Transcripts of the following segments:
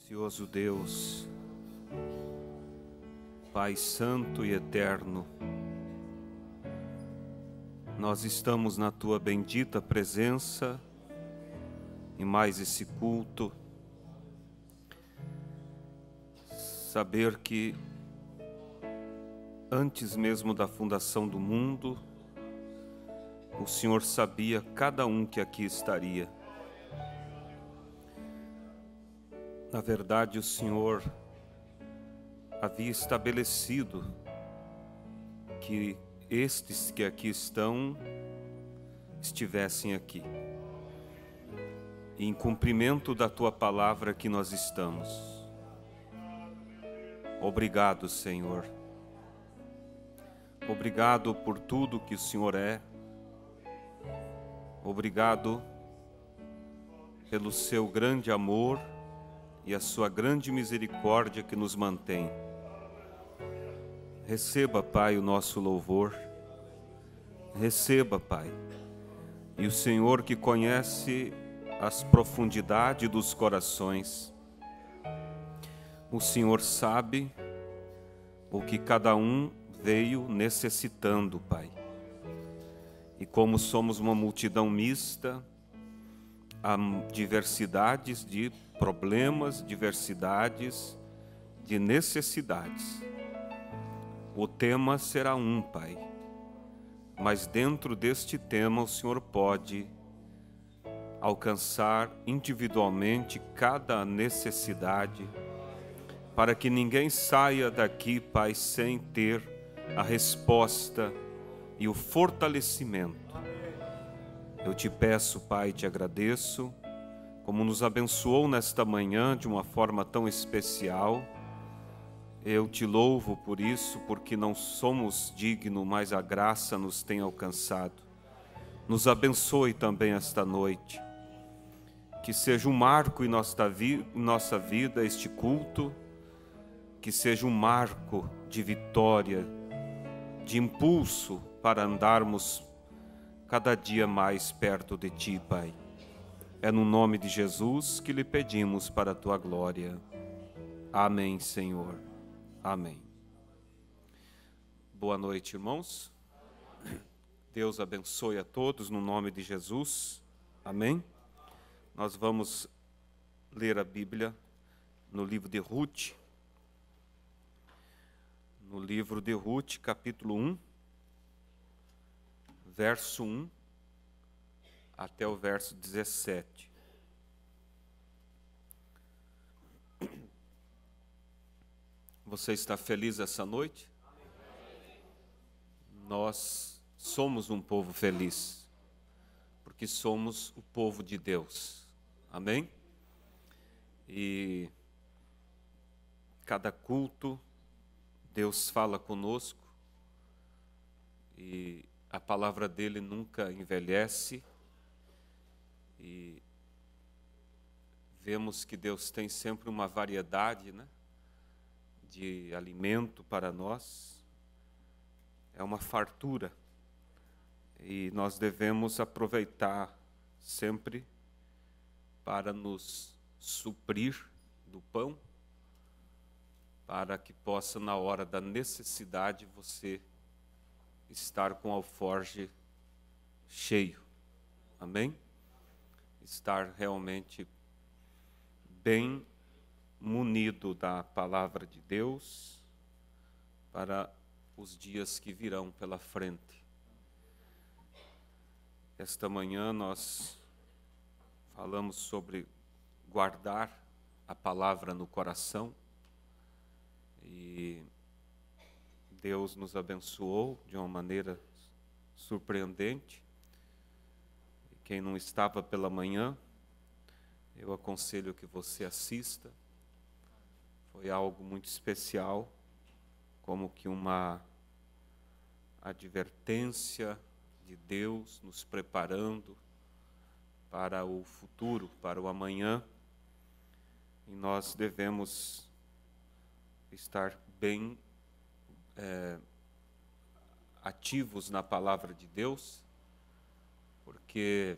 Gracioso Deus, Pai Santo e Eterno, nós estamos na Tua bendita presença em mais esse culto. Saber que antes mesmo da fundação do mundo, o Senhor sabia cada um que aqui estaria. Na verdade, o Senhor havia estabelecido que estes que aqui estão, estivessem aqui. E em cumprimento da Tua palavra que nós estamos. Obrigado, Senhor. Obrigado por tudo que o Senhor é. Obrigado pelo Seu grande amor e a Sua grande misericórdia que nos mantém. Receba, Pai, o nosso louvor. Receba, Pai. E o Senhor que conhece as profundidades dos corações, o Senhor sabe o que cada um veio necessitando, Pai. E como somos uma multidão mista, há diversidades de problemas, diversidades de necessidades. O tema será um, Pai. Mas dentro deste tema o Senhor pode alcançar individualmente cada necessidade, para que ninguém saia daqui, Pai, sem ter a resposta e o fortalecimento. Eu te peço, Pai, te agradeço, como nos abençoou nesta manhã de uma forma tão especial. Eu te louvo por isso, porque não somos dignos, mas a graça nos tem alcançado. Nos abençoe também esta noite. Que seja um marco em nossa vida este culto, que seja um marco de vitória, de impulso para andarmos cada dia mais perto de Ti, Pai. É no nome de Jesus que lhe pedimos para a Tua glória. Amém, Senhor. Amém. Boa noite, irmãos. Deus abençoe a todos no nome de Jesus. Amém. Nós vamos ler a Bíblia no livro de Ruth. No livro de Ruth, capítulo 1, verso 1 até o verso 17. Você está feliz essa noite? Nós somos um povo feliz, porque somos o povo de Deus. Amém? E cada culto, Deus fala conosco, e a palavra dele nunca envelhece, e vemos que Deus tem sempre uma variedade, né, de alimento para nós. É uma fartura, e nós devemos aproveitar sempre para nos suprir do pão, para que possa, na hora da necessidade, você estar com o alforje cheio. Amém? Estar realmente bem munido da palavra de Deus para os dias que virão pela frente. Esta manhã nós falamos sobre guardar a palavra no coração, e Deus nos abençoou de uma maneira surpreendente. E quem não estava pela manhã, eu aconselho que você assista. Foi algo muito especial, como que uma advertência de Deus nos preparando para o futuro, para o amanhã. E nós devemos estar bem ativos na palavra de Deus, porque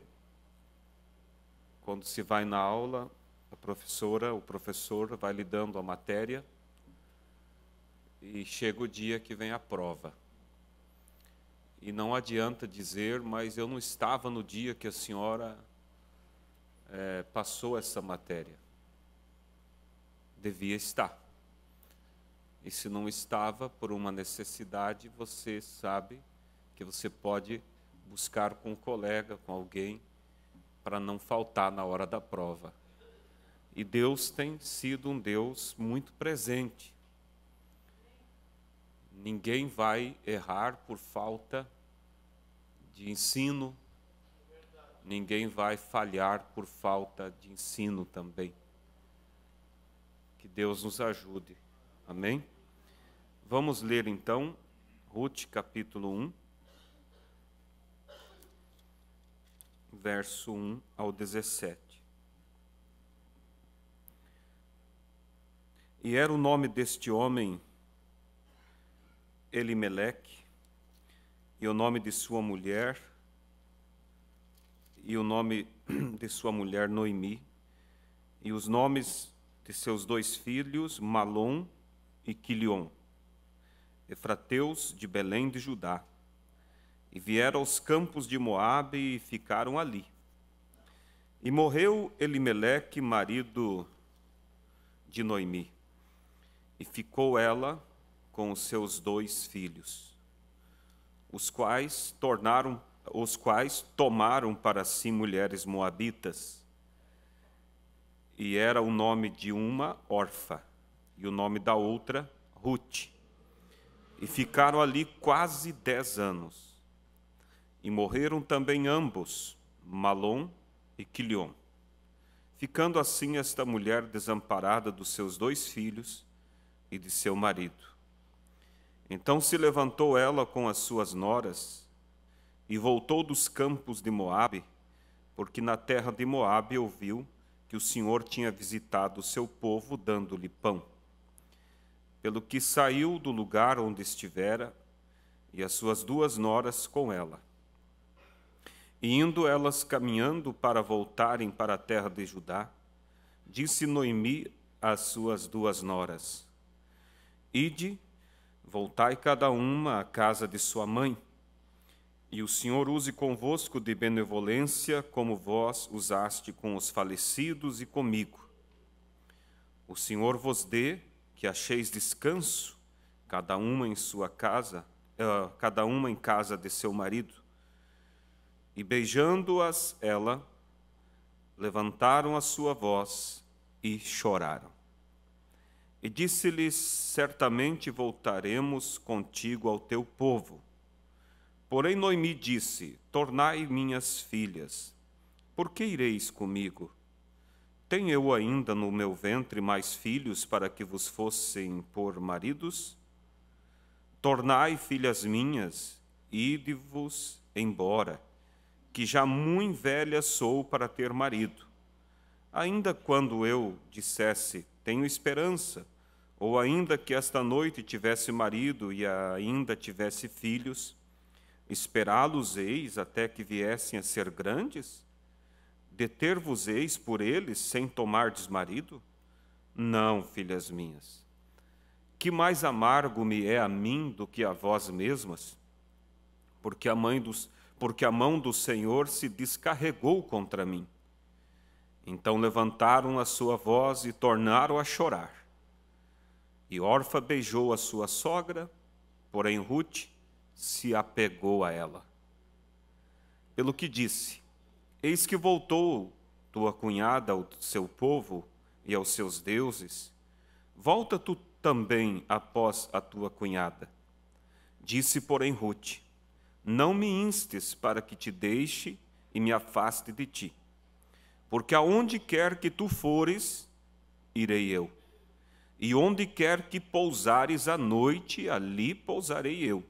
quando se vai na aula, a o professor vai lhe dando a matéria e chega o dia que vem a prova. E não adianta dizer, mas eu não estava no dia que a senhora passou essa matéria. Devia estar. E se não estava, por uma necessidade, você sabe que você pode buscar com um colega, com alguém, para não faltar na hora da prova. E Deus tem sido um Deus muito presente. Ninguém vai errar por falta de ensino, ninguém vai falhar por falta de ensino também. Que Deus nos ajude. Amém? Vamos ler então Ruth capítulo 1, verso 1 ao 17. E era o nome deste homem Elimeleque, e o nome de sua mulher, Noemi, e os nomes de seus 2 filhos, Malom e Quilion, efrateus de Belém de Judá, e vieram aos campos de Moabe e ficaram ali. E morreu Elimeleque, marido de Noemi, e ficou ela com os seus 2 filhos, os quais tomaram para si mulheres moabitas. E era o nome de uma Orfa, e o nome da outra Ruth. E ficaram ali quase 10 anos. E morreram também ambos, Malom e Quilion. Ficando assim esta mulher desamparada dos seus 2 filhos e de seu marido. Então se levantou ela com as suas noras e voltou dos campos de Moabe, porque na terra de Moabe ouviu que o Senhor tinha visitado o seu povo, dando-lhe pão. Pelo que saiu do lugar onde estivera, e as suas 2 noras com ela. E indo elas caminhando para voltarem para a terra de Judá, disse Noemi às suas 2 noras: Ide, voltai cada uma à casa de sua mãe, e o Senhor use convosco de benevolência, como vós usaste com os falecidos e comigo. O Senhor vos dê que acheis descanso, cada uma em casa de seu marido. E beijando-as ela, levantaram a sua voz e choraram. E disse-lhes: certamente voltaremos contigo ao teu povo. Porém Noemi disse: tornai minhas filhas, por que ireis comigo? Tenho eu ainda no meu ventre mais filhos para que vos fossem por maridos? Tornai, filhas minhas, ide-vos embora, que já muito velha sou para ter marido. Ainda quando eu dissesse: tenho esperança, ou ainda que esta noite tivesse marido e ainda tivesse filhos, esperá-los-eis até que viessem a ser grandes? Deter-vos-eis por eles sem tomardes marido? Não, filhas minhas. Que mais amargo me é a mim do que a vós mesmas? Porque a mão do Senhor se descarregou contra mim. Então levantaram a sua voz e tornaram a chorar. E Orfa beijou a sua sogra, porém Ruth se apegou a ela. Pelo que disse: eis que voltou tua cunhada ao seu povo e aos seus deuses, volta tu também após a tua cunhada. Disse, porém, Ruth: não me instes para que te deixe e me afaste de ti, porque aonde quer que tu fores, irei eu, e onde quer que pousares à noite, ali pousarei eu.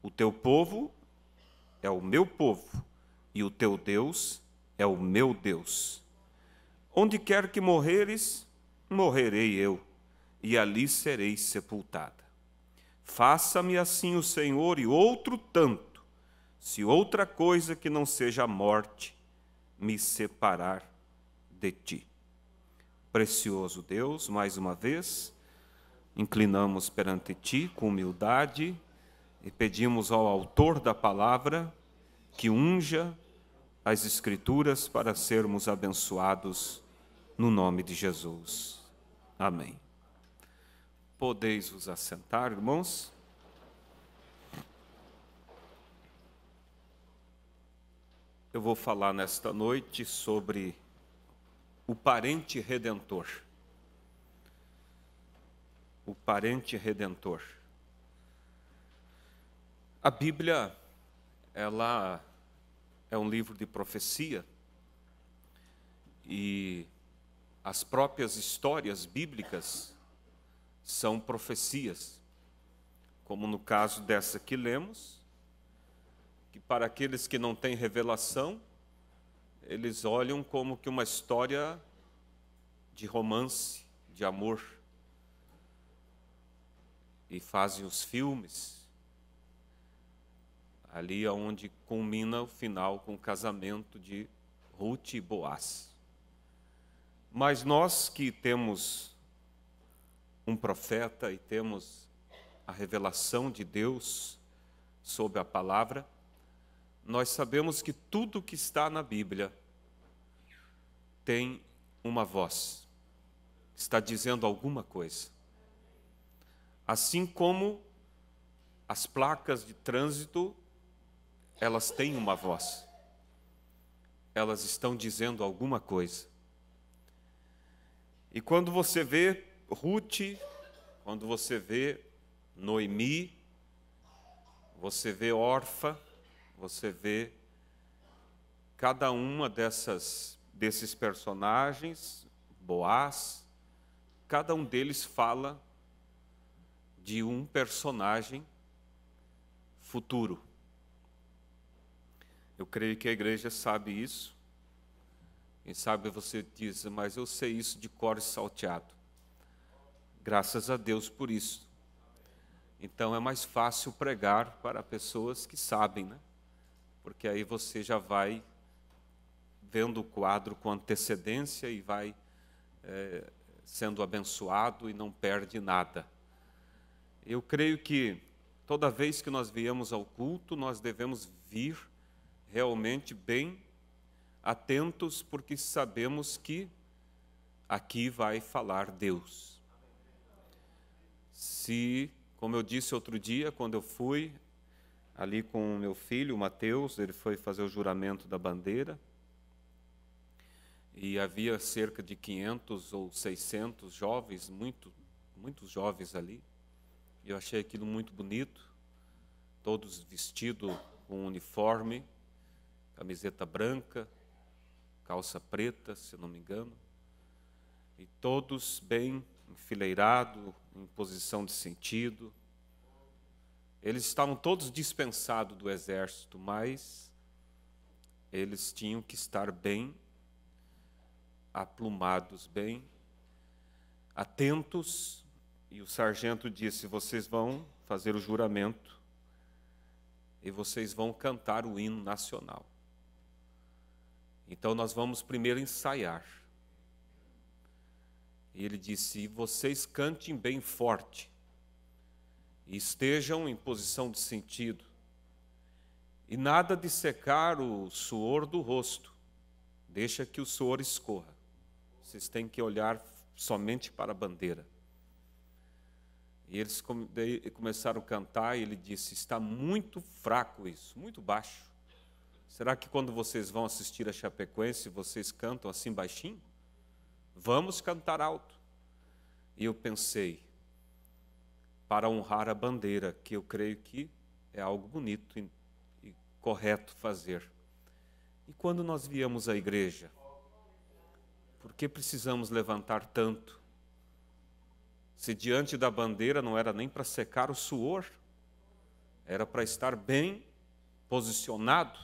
O teu povo é o meu povo, e o teu Deus é o meu Deus. Onde quer que morreres, morrerei eu, e ali serei sepultada. Faça-me assim o Senhor, e outro tanto, se outra coisa que não seja a morte me separar de ti. Precioso Deus, mais uma vez, inclinamos perante Ti com humildade e pedimos ao autor da palavra que unja as Escrituras para sermos abençoados no nome de Jesus. Amém. Podeis vos assentar, irmãos? Eu vou falar nesta noite sobre o parente redentor. O parente redentor. A Bíblia, ela é um livro de profecia e as próprias histórias bíblicas são profecias, como no caso dessa que lemos, que para aqueles que não têm revelação, eles olham como que uma história de romance, de amor, e fazem os filmes, ali onde culmina o final com o casamento de Ruth e Boaz. Mas nós que temos um profeta e temos a revelação de Deus sobre a palavra, nós sabemos que tudo que está na Bíblia tem uma voz, está dizendo alguma coisa. Assim como as placas de trânsito, elas têm uma voz, elas estão dizendo alguma coisa. E quando você vê Ruth, quando você vê Noemi, você vê Orfa, você vê cada uma desses personagens, Boaz, cada um deles fala de um personagem futuro. Eu creio que a igreja sabe isso. Quem sabe você diz, mas eu sei isso de cor e salteado. Graças a Deus por isso. Então é mais fácil pregar para pessoas que sabem, né? Porque aí você já vai vendo o quadro com antecedência e vai sendo abençoado e não perde nada. Eu creio que toda vez que nós viemos ao culto, nós devemos vir realmente bem atentos, porque sabemos que aqui vai falar Deus. Se, como eu disse outro dia, quando eu fui ali com o meu filho, o Mateus, ele foi fazer o juramento da bandeira, e havia cerca de 500 ou 600 jovens, muitos jovens ali, e eu achei aquilo muito bonito, todos vestidos com uniforme, camiseta branca, calça preta, se não me engano, e todos bem enfileirados, em posição de sentido. Eles estavam todos dispensados do exército, mas eles tinham que estar bem aplumados, bem atentos. E o sargento disse, vocês vão fazer o juramento e vocês vão cantar o hino nacional. Então nós vamos primeiro ensaiar. E ele disse, vocês cantem bem forte e estejam em posição de sentido, e nada de secar o suor do rosto, deixa que o suor escorra. Vocês têm que olhar somente para a bandeira. E eles começaram a cantar, e ele disse, está muito fraco isso, muito baixo. Será que quando vocês vão assistir a Chapecoense, vocês cantam assim baixinho? Vamos cantar alto. E eu pensei, para honrar a bandeira, que eu creio que é algo bonito e correto fazer. E quando nós viemos à igreja, por que precisamos levantar tanto? Se diante da bandeira não era nem para secar o suor, era para estar bem posicionado.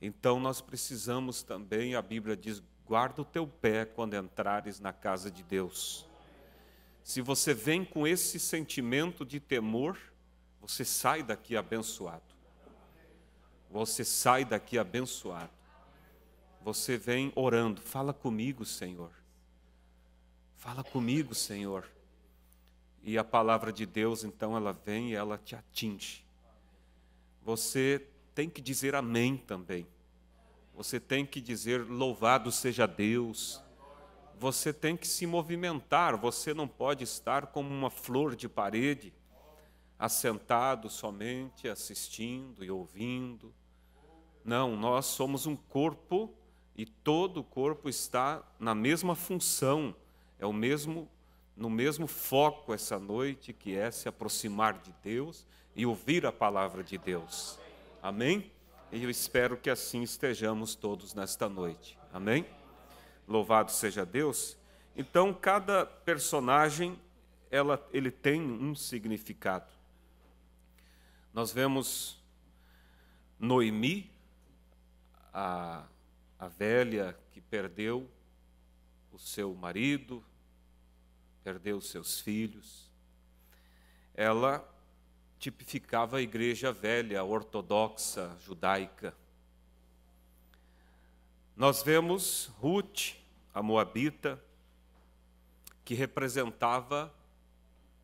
Então nós precisamos também, a Bíblia diz, guarda o teu pé quando entrares na casa de Deus. Se você vem com esse sentimento de temor, você sai daqui abençoado. Você sai daqui abençoado. Você vem orando, fala comigo, Senhor. Fala comigo, Senhor. E a palavra de Deus, então, ela vem e ela te atinge. Você tem que dizer amém também. Você tem que dizer louvado seja Deus. Você tem que se movimentar. Você não pode estar como uma flor de parede, assentado somente, assistindo e ouvindo. Não, nós somos um corpo e todo o corpo está na mesma função, no mesmo foco essa noite, que é se aproximar de Deus e ouvir a palavra de Deus. Amém? E eu espero que assim estejamos todos nesta noite. Amém? Louvado seja Deus. Então, cada personagem, ele tem um significado. Nós vemos Noemi, a velha que perdeu o seu marido, perdeu os seus filhos. Ela tipificava a igreja velha, ortodoxa, judaica. Nós vemos Ruth, a moabita, que representava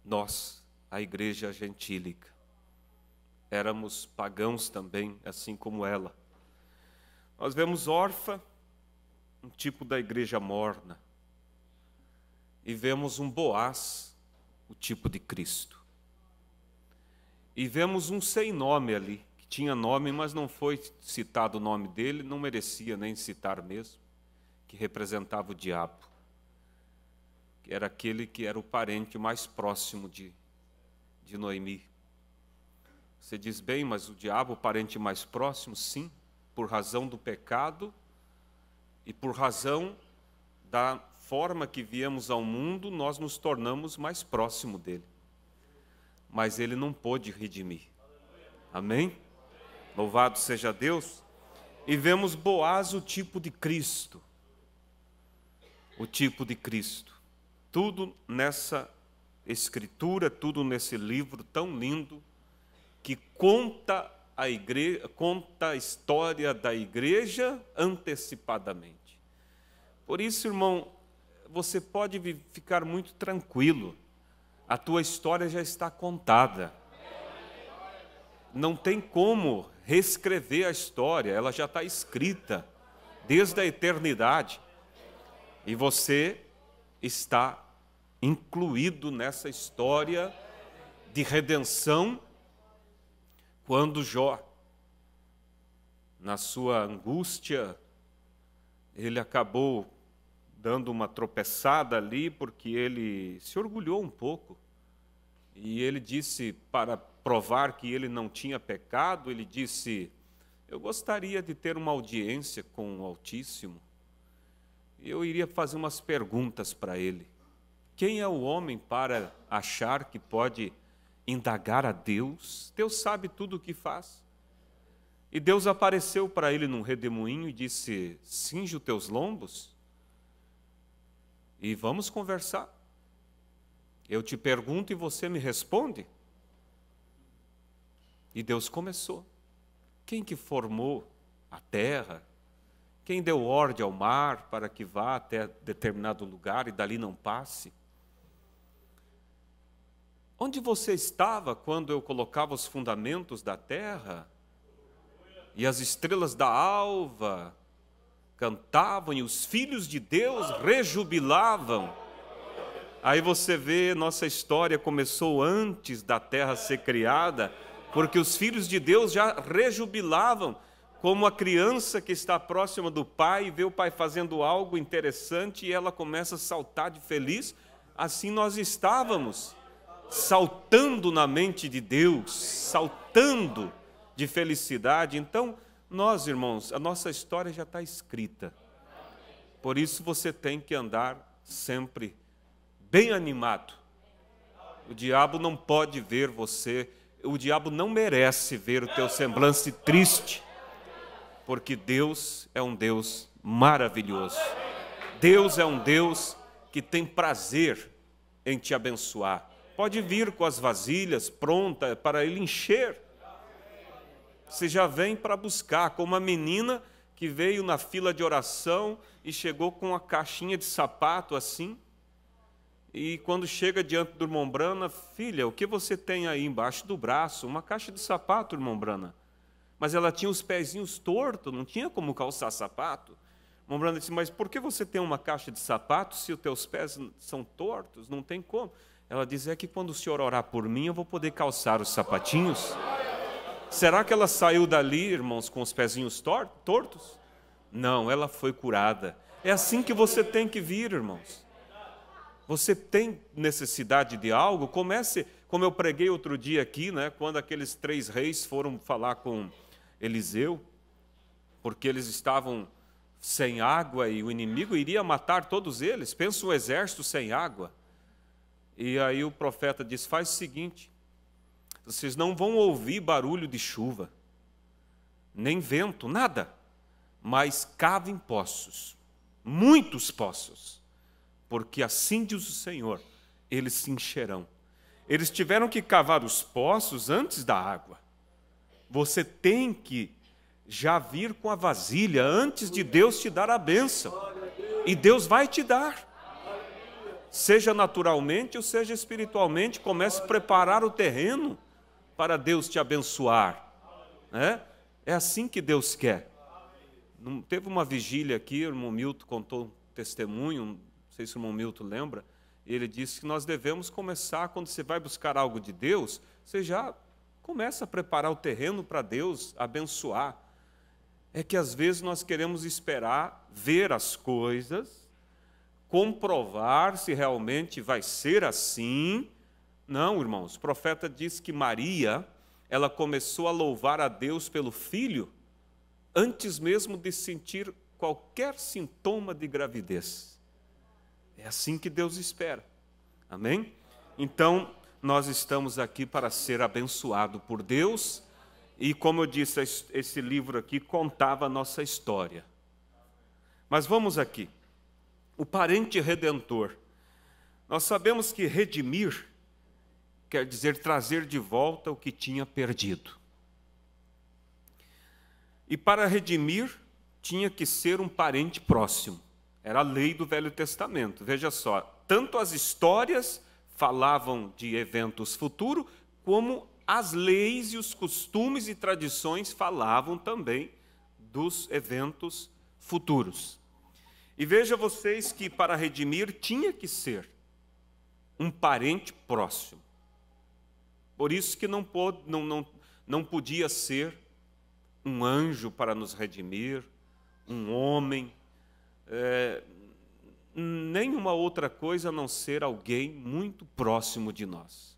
nós, a igreja gentílica. Éramos pagãos também, assim como ela. Nós vemos Orfa, um tipo da igreja morna. E vemos um Boaz, o tipo de Cristo. E vemos um sem nome ali, que tinha nome, mas não foi citado o nome dele, não merecia nem citar mesmo, que representava o diabo. Que era aquele que era o parente mais próximo de Noemi. Você diz, bem, mas o diabo, o parente mais próximo? Sim, por razão do pecado e por razão da forma que viemos ao mundo, nós nos tornamos mais próximo dele. Mas ele não pôde redimir. Amém? Louvado seja Deus. E vemos Boaz, o tipo de Cristo. O tipo de Cristo. Tudo nessa escritura, tudo nesse livro tão lindo, que conta a história da igreja antecipadamente. Por isso, irmão, você pode ficar muito tranquilo. A tua história já está contada. Não tem como reescrever a história, ela já está escrita desde a eternidade. E você está incluído nessa história de redenção. Quando Jó, na sua angústia, ele acabou dando uma tropeçada ali, porque ele se orgulhou um pouco. E ele disse, para provar que ele não tinha pecado, ele disse, eu gostaria de ter uma audiência com o Altíssimo. E eu iria fazer umas perguntas para ele. Quem é o homem para achar que pode indagar a Deus? Deus sabe tudo o que faz. E Deus apareceu para ele num redemoinho e disse, cinge os teus lombos e vamos conversar. Eu te pergunto e você me responde. E Deus começou. Quem que formou a terra? Quem deu ordem ao mar para que vá até determinado lugar e dali não passe? Onde você estava quando eu colocava os fundamentos da terra? E as estrelas da alva cantavam e os filhos de Deus rejubilavam. Aí você vê, nossa história começou antes da terra ser criada, porque os filhos de Deus já rejubilavam, como a criança que está próxima do pai e vê o pai fazendo algo interessante e ela começa a saltar de feliz. Assim nós estávamos, saltando na mente de Deus, saltando de felicidade. Então, nós, irmãos, a nossa história já está escrita. Por isso você tem que andar sempre bem animado. O diabo não pode ver você, o diabo não merece ver o teu semblante triste, porque Deus é um Deus maravilhoso. Deus é um Deus que tem prazer em te abençoar. Pode vir com as vasilhas prontas para ele encher. Você já vem para buscar, como a menina que veio na fila de oração e chegou com uma caixinha de sapato assim. E quando chega diante do irmão Brana, filha, o que você tem aí embaixo do braço? Uma caixa de sapato, irmão Brana. Mas ela tinha os pezinhos tortos, não tinha como calçar sapato. O irmão Brana disse, mas por que você tem uma caixa de sapato se os teus pés são tortos? Não tem como. Ela diz, é que quando o senhor orar por mim, eu vou poder calçar os sapatinhos. Será que ela saiu dali, irmãos, com os pezinhos tortos? Não, ela foi curada. É assim que você tem que vir, irmãos. Você tem necessidade de algo? Comece, como eu preguei outro dia aqui, né, quando aqueles 3 reis foram falar com Eliseu, porque eles estavam sem água e o inimigo iria matar todos eles. Pensa um exército sem água. E aí o profeta diz, faz o seguinte, vocês não vão ouvir barulho de chuva, nem vento, nada, mas cavem poços, muitos poços, porque assim diz o Senhor, eles se encherão. Eles tiveram que cavar os poços antes da água. Você tem que já vir com a vasilha antes de Deus te dar a bênção. E Deus vai te dar. Seja naturalmente ou seja espiritualmente, comece a preparar o terreno para Deus te abençoar. É assim que Deus quer. Teve uma vigília aqui, o irmão Milton contou um testemunho, não sei se o irmão Milton lembra, ele disse que nós devemos começar, quando você vai buscar algo de Deus, você já começa a preparar o terreno para Deus abençoar. É que às vezes nós queremos esperar ver as coisas, comprovar se realmente vai ser assim. Não, irmãos, o profeta diz que Maria, ela começou a louvar a Deus pelo filho, antes mesmo de sentir qualquer sintoma de gravidez. É assim que Deus espera. Amém? Então, nós estamos aqui para ser abençoado por Deus. E como eu disse, esse livro aqui contava a nossa história. Mas vamos aqui. O parente redentor. Nós sabemos que redimir quer dizer trazer de volta o que tinha perdido. E para redimir, tinha que ser um parente próximo. Era a lei do Velho Testamento. Veja só, tanto as histórias falavam de eventos futuros, como as leis e os costumes e tradições falavam também dos eventos futuros. E veja vocês que para redimir tinha que ser um parente próximo. Por isso que não podia ser um anjo para nos redimir, um homem, nenhuma outra coisa a não ser alguém muito próximo de nós.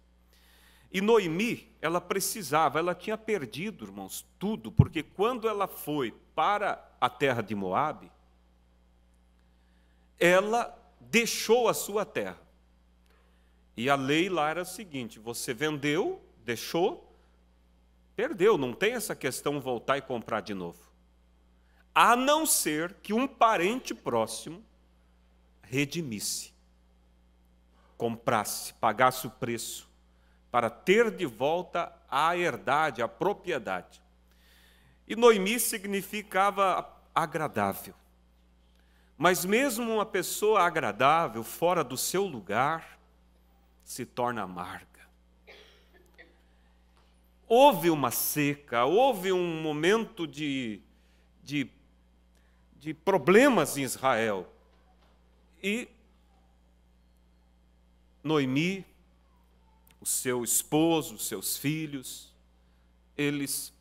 E Noemi, ela tinha perdido, irmãos, tudo, porque quando ela foi para a terra de Moabe, ela deixou a sua terra. E a lei lá era a seguinte, você vendeu, deixou, perdeu, não tem essa questão voltar e comprar de novo. A não ser que um parente próximo redimisse, comprasse, pagasse o preço, para ter de volta a herdade, a propriedade. E Noemi significava agradável. Mas mesmo uma pessoa agradável, fora do seu lugar, se torna amarga. Houve uma seca, houve um momento de problemas em Israel. E Noemi, o seu esposo, os seus filhos, eles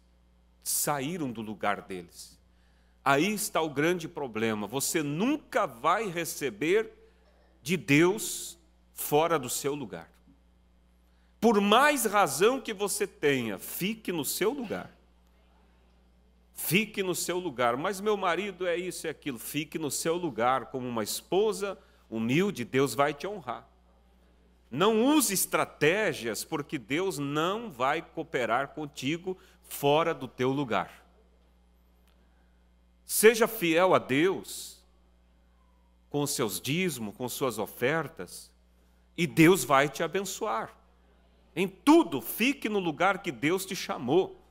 saíram do lugar deles. Aí está o grande problema. Você nunca vai receber de Deus fora do seu lugar. Por mais razão que você tenha, fique no seu lugar. Fique no seu lugar. Mas meu marido é isso e aquilo. Fique no seu lugar como uma esposa humilde, Deus vai te honrar. Não use estratégias, porque Deus não vai cooperar contigo fora do teu lugar. Seja fiel a Deus, com os seus dízimos, com suas ofertas, e Deus vai te abençoar. Em tudo, fique no lugar que Deus te chamou.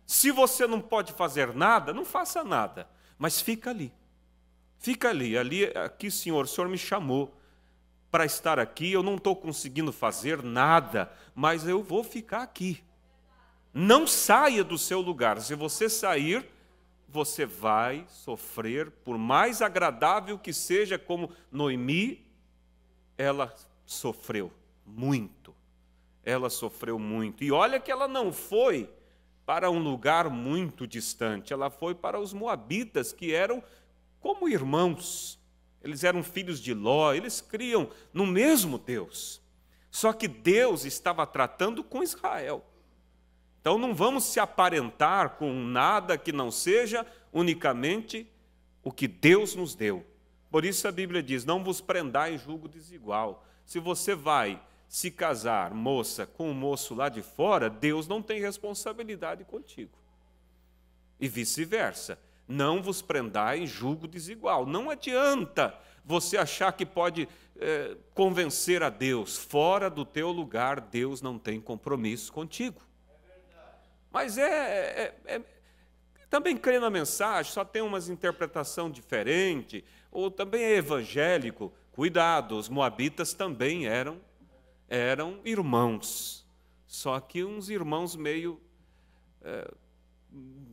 Se você não pode fazer nada, não faça nada, mas fica ali. Fica ali, aqui, Senhor, o Senhor me chamou. para estar aqui, eu não estou conseguindo fazer nada, mas eu vou ficar aqui. Não saia do seu lugar. Se você sair, você vai sofrer, por mais agradável que seja, como Noemi, ela sofreu muito. Ela sofreu muito. E olha que ela não foi para um lugar muito distante, ela foi para os moabitas, que eram como irmãos. Eles eram filhos de Ló, eles criam no mesmo Deus. Só que Deus estava tratando com Israel. Então não vamos se aparentar com nada que não seja unicamente o que Deus nos deu. Por isso a Bíblia diz, não vos prendai em julgo desigual. Se você vai se casar, moça, com um moço lá de fora, Deus não tem responsabilidade contigo. E vice-versa. Não vos prendai em julgo desigual. Não adianta você achar que pode convencer a Deus. Fora do teu lugar, Deus não tem compromisso contigo. Mas também crê na mensagem, só tem umas interpretação diferente, ou também é evangélico. Cuidado, os moabitas também eram irmãos, só que uns irmãos meio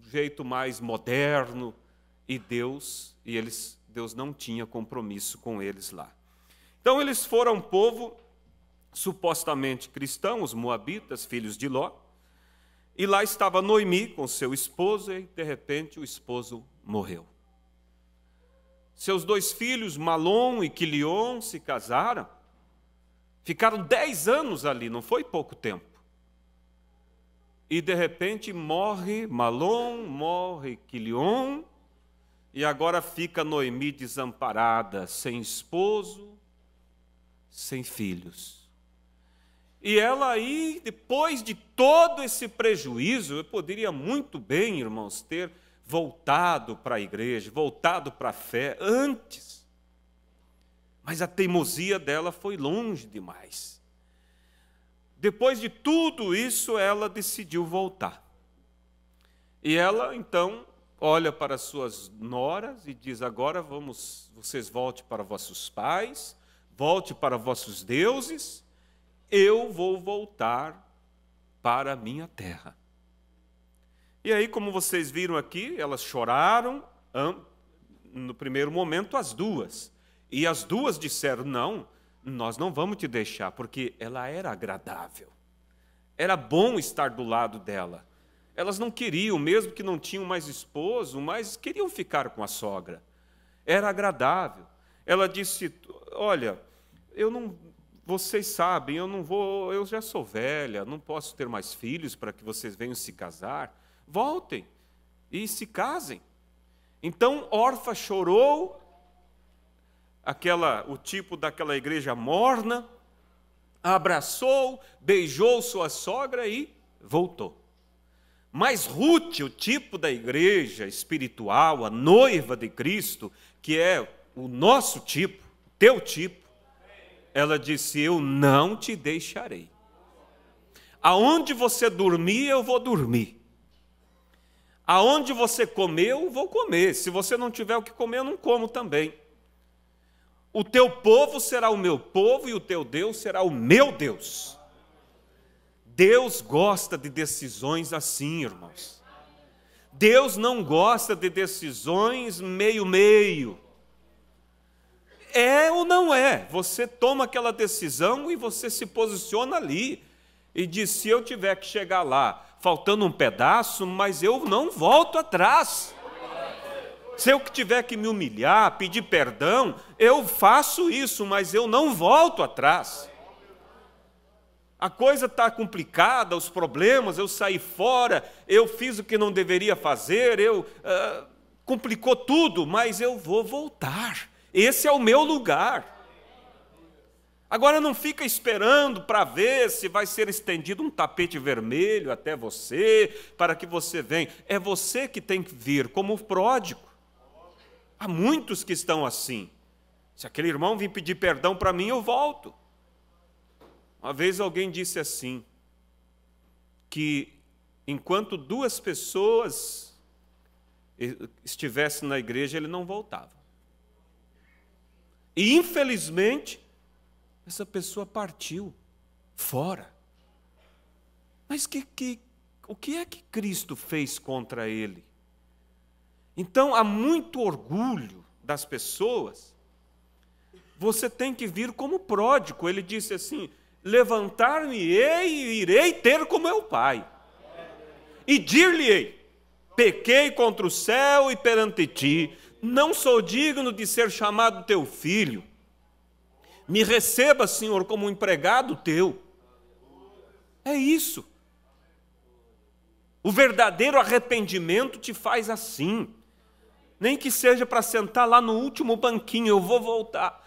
jeito mais moderno, e Deus não tinha compromisso com eles lá. Então eles foram um povo supostamente cristão, os moabitas, filhos de Ló, e lá estava Noemi com seu esposo, e de repente o esposo morreu. Seus 2 filhos, Malom e Quilion, se casaram, ficaram 10 anos ali, não foi pouco tempo. E de repente morre Malom, morre Quilion, e agora fica Noemi desamparada, sem esposo, sem filhos. E ela aí, depois de todo esse prejuízo, eu poderia muito bem, irmãos, ter voltado para a igreja, voltado para a fé antes. Mas a teimosia dela foi longe demais. Depois de tudo isso, ela decidiu voltar. E ela, então, olha para suas noras e diz, agora vocês voltem para vossos pais, volte para vossos deuses, eu vou voltar para a minha terra. E aí, como vocês viram aqui, elas choraram, no primeiro momento, as duas. E as duas disseram, não, nós não vamos te deixar, porque ela era agradável. Era bom estar do lado dela. Elas não queriam, mesmo que não tinham mais esposo, mas queriam ficar com a sogra. Era agradável. Ela disse, olha, vocês sabem, eu já sou velha, não posso ter mais filhos para que vocês venham se casar. Voltem e se casem. Então Orfa chorou, o tipo daquela igreja morna, abraçou, beijou sua sogra e voltou. Mas Ruth, o tipo da igreja espiritual, a noiva de Cristo, que é o nosso tipo, teu tipo, ela disse, eu não te deixarei. Aonde você dormir, eu vou dormir. Aonde você comer, eu vou comer. Se você não tiver o que comer, eu não como também. O teu povo será o meu povo e o teu Deus será o meu Deus. Deus gosta de decisões assim, irmãos. Deus não gosta de decisões meio-meio. É ou não é? Você toma aquela decisão e você se posiciona ali. E diz, se eu tiver que chegar lá, faltando um pedaço, mas eu não volto atrás. Se eu tiver que me humilhar, pedir perdão, eu faço isso, mas eu não volto atrás. A coisa está complicada, os problemas, eu saí fora, eu fiz o que não deveria fazer, complicou tudo, mas eu vou voltar. Esse é o meu lugar. Agora não fica esperando para ver se vai ser estendido um tapete vermelho até você, para que você venha. É você que tem que vir, como o pródigo. Há muitos que estão assim. Se aquele irmão vir pedir perdão para mim, eu volto. Uma vez alguém disse assim, que enquanto 2 pessoas estivessem na igreja, ele não voltava. E infelizmente, essa pessoa partiu fora. Mas o que é que Cristo fez contra ele? Então, há muito orgulho das pessoas. Você tem que vir como pródigo. Ele disse assim: levantar-me-ei e irei ter com meu pai. E dir-lhe-ei: pequei contra o céu e perante ti, não sou digno de ser chamado teu filho. Me receba, Senhor, como um empregado teu. É isso. O verdadeiro arrependimento te faz assim. Nem que seja para sentar lá no último banquinho, eu vou voltar.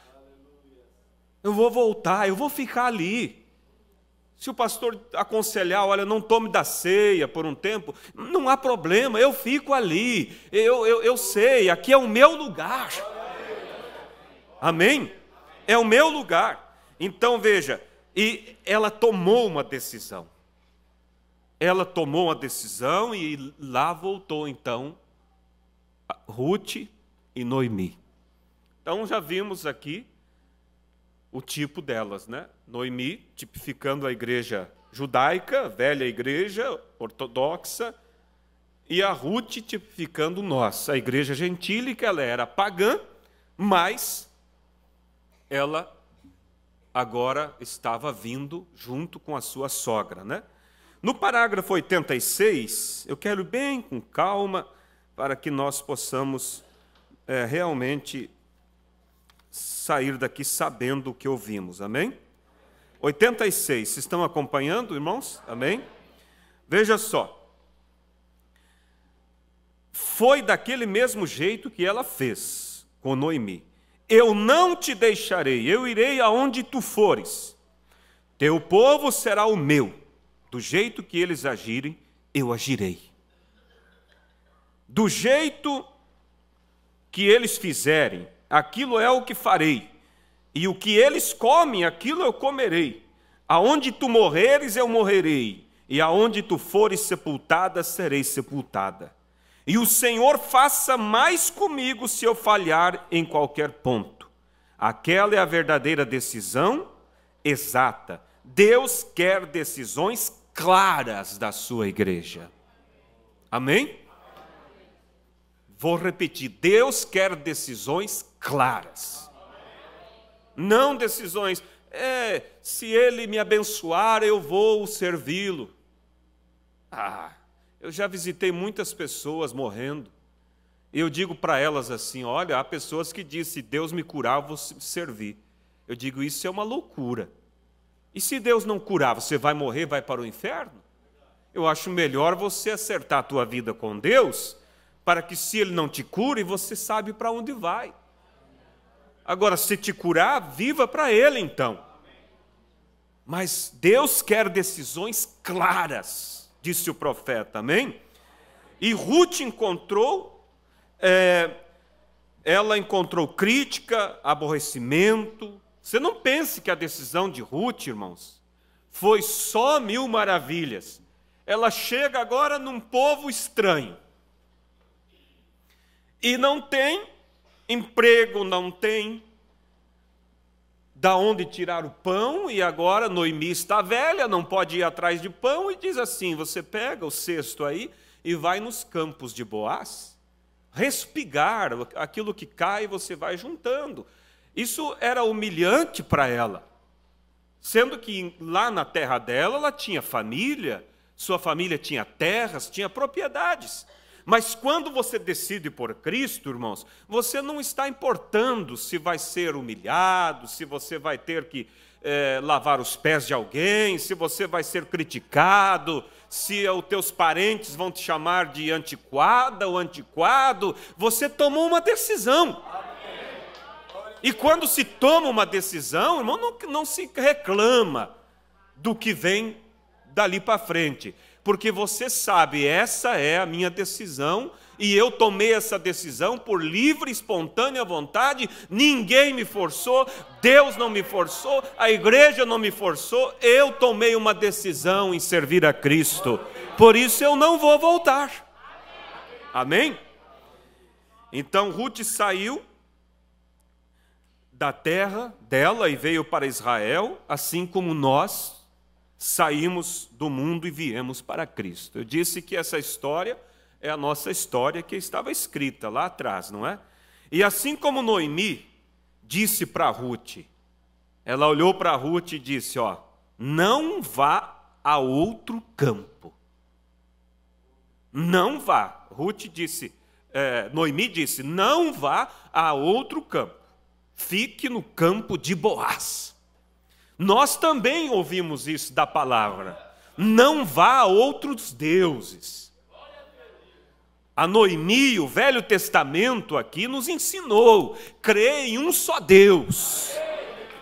Eu vou voltar, eu vou ficar ali. Se o pastor aconselhar, olha, não tome da ceia por um tempo, não há problema, eu fico ali. Eu sei, aqui é o meu lugar. Amém? É o meu lugar. Então veja, e ela tomou uma decisão. Ela tomou uma decisão e lá voltou então Ruth e Noemi. Então já vimos aqui o tipo delas, né? Noemi, tipificando a igreja judaica, velha igreja ortodoxa, e a Ruth tipificando nós, a igreja gentílica. Ela era pagã, mas ela agora estava vindo junto com a sua sogra, né? No parágrafo 86, eu quero ir bem com calma para que nós possamos realmente sair daqui sabendo o que ouvimos, amém? 86, vocês estão acompanhando, irmãos? Amém? Veja só, foi daquele mesmo jeito que ela fez com Noemi. Eu não te deixarei, eu irei aonde tu fores, teu povo será o meu, do jeito que eles agirem, eu agirei. Do jeito que eles fizerem, aquilo é o que farei, e o que eles comem, aquilo eu comerei. Aonde tu morreres, eu morrerei, e aonde tu fores sepultada, serei sepultada. E o Senhor faça mais comigo se eu falhar em qualquer ponto. Aquela é a verdadeira decisão exata. Deus quer decisões claras da sua igreja. Amém? Vou repetir, Deus quer decisões claras. Não decisões, se Ele me abençoar, eu vou servi-lo. Eu já visitei muitas pessoas morrendo. Eu digo para elas assim, olha, há pessoas que dizem, se Deus me curar, eu vou servir. Eu digo, isso é uma loucura. E se Deus não curar, você vai morrer, vai para o inferno? Eu acho melhor você acertar a tua vida com Deus, para que se Ele não te cure, você sabe para onde vai. Agora, se te curar, viva para Ele então. Mas Deus quer decisões claras, disse o profeta, amém? E Ruth encontrou, ela encontrou crítica, aborrecimento. Você não pense que a decisão de Ruth, irmãos, foi só 1000 maravilhas. Ela chega agora num povo estranho. E não tem emprego, não tem da onde tirar o pão, e agora Noemi está velha, não pode ir atrás de pão, e diz assim, você pega o cesto aí e vai nos campos de Boaz, respigar aquilo que cai, você vai juntando. Isso era humilhante para ela, sendo que lá na terra dela, ela tinha família, sua família tinha terras, tinha propriedades. Mas quando você decide por Cristo, irmãos, você não está importando se vai ser humilhado, se você vai ter que lavar os pés de alguém, se você vai ser criticado, se os teus parentes vão te chamar de antiquada ou antiquado. Você tomou uma decisão. E quando se toma uma decisão, irmão, não se reclama do que vem dali para frente. Porque você sabe, essa é a minha decisão, e eu tomei essa decisão por livre e espontânea vontade, ninguém me forçou, Deus não me forçou, a igreja não me forçou, eu tomei uma decisão em servir a Cristo, por isso eu não vou voltar. Amém? Então Ruth saiu da terra dela e veio para Israel, assim como nós saímos do mundo e viemos para Cristo. Eu disse que essa história é a nossa história que estava escrita lá atrás, não é? E assim como Noemi disse para Ruth, ela olhou para Ruth e disse, ó, não vá a outro campo. Não vá. Noemi disse, não vá a outro campo. Fique no campo de Boaz. Nós também ouvimos isso da palavra. Não vá a outros deuses. A Noemi, o Velho Testamento aqui nos ensinou, crê em um só Deus.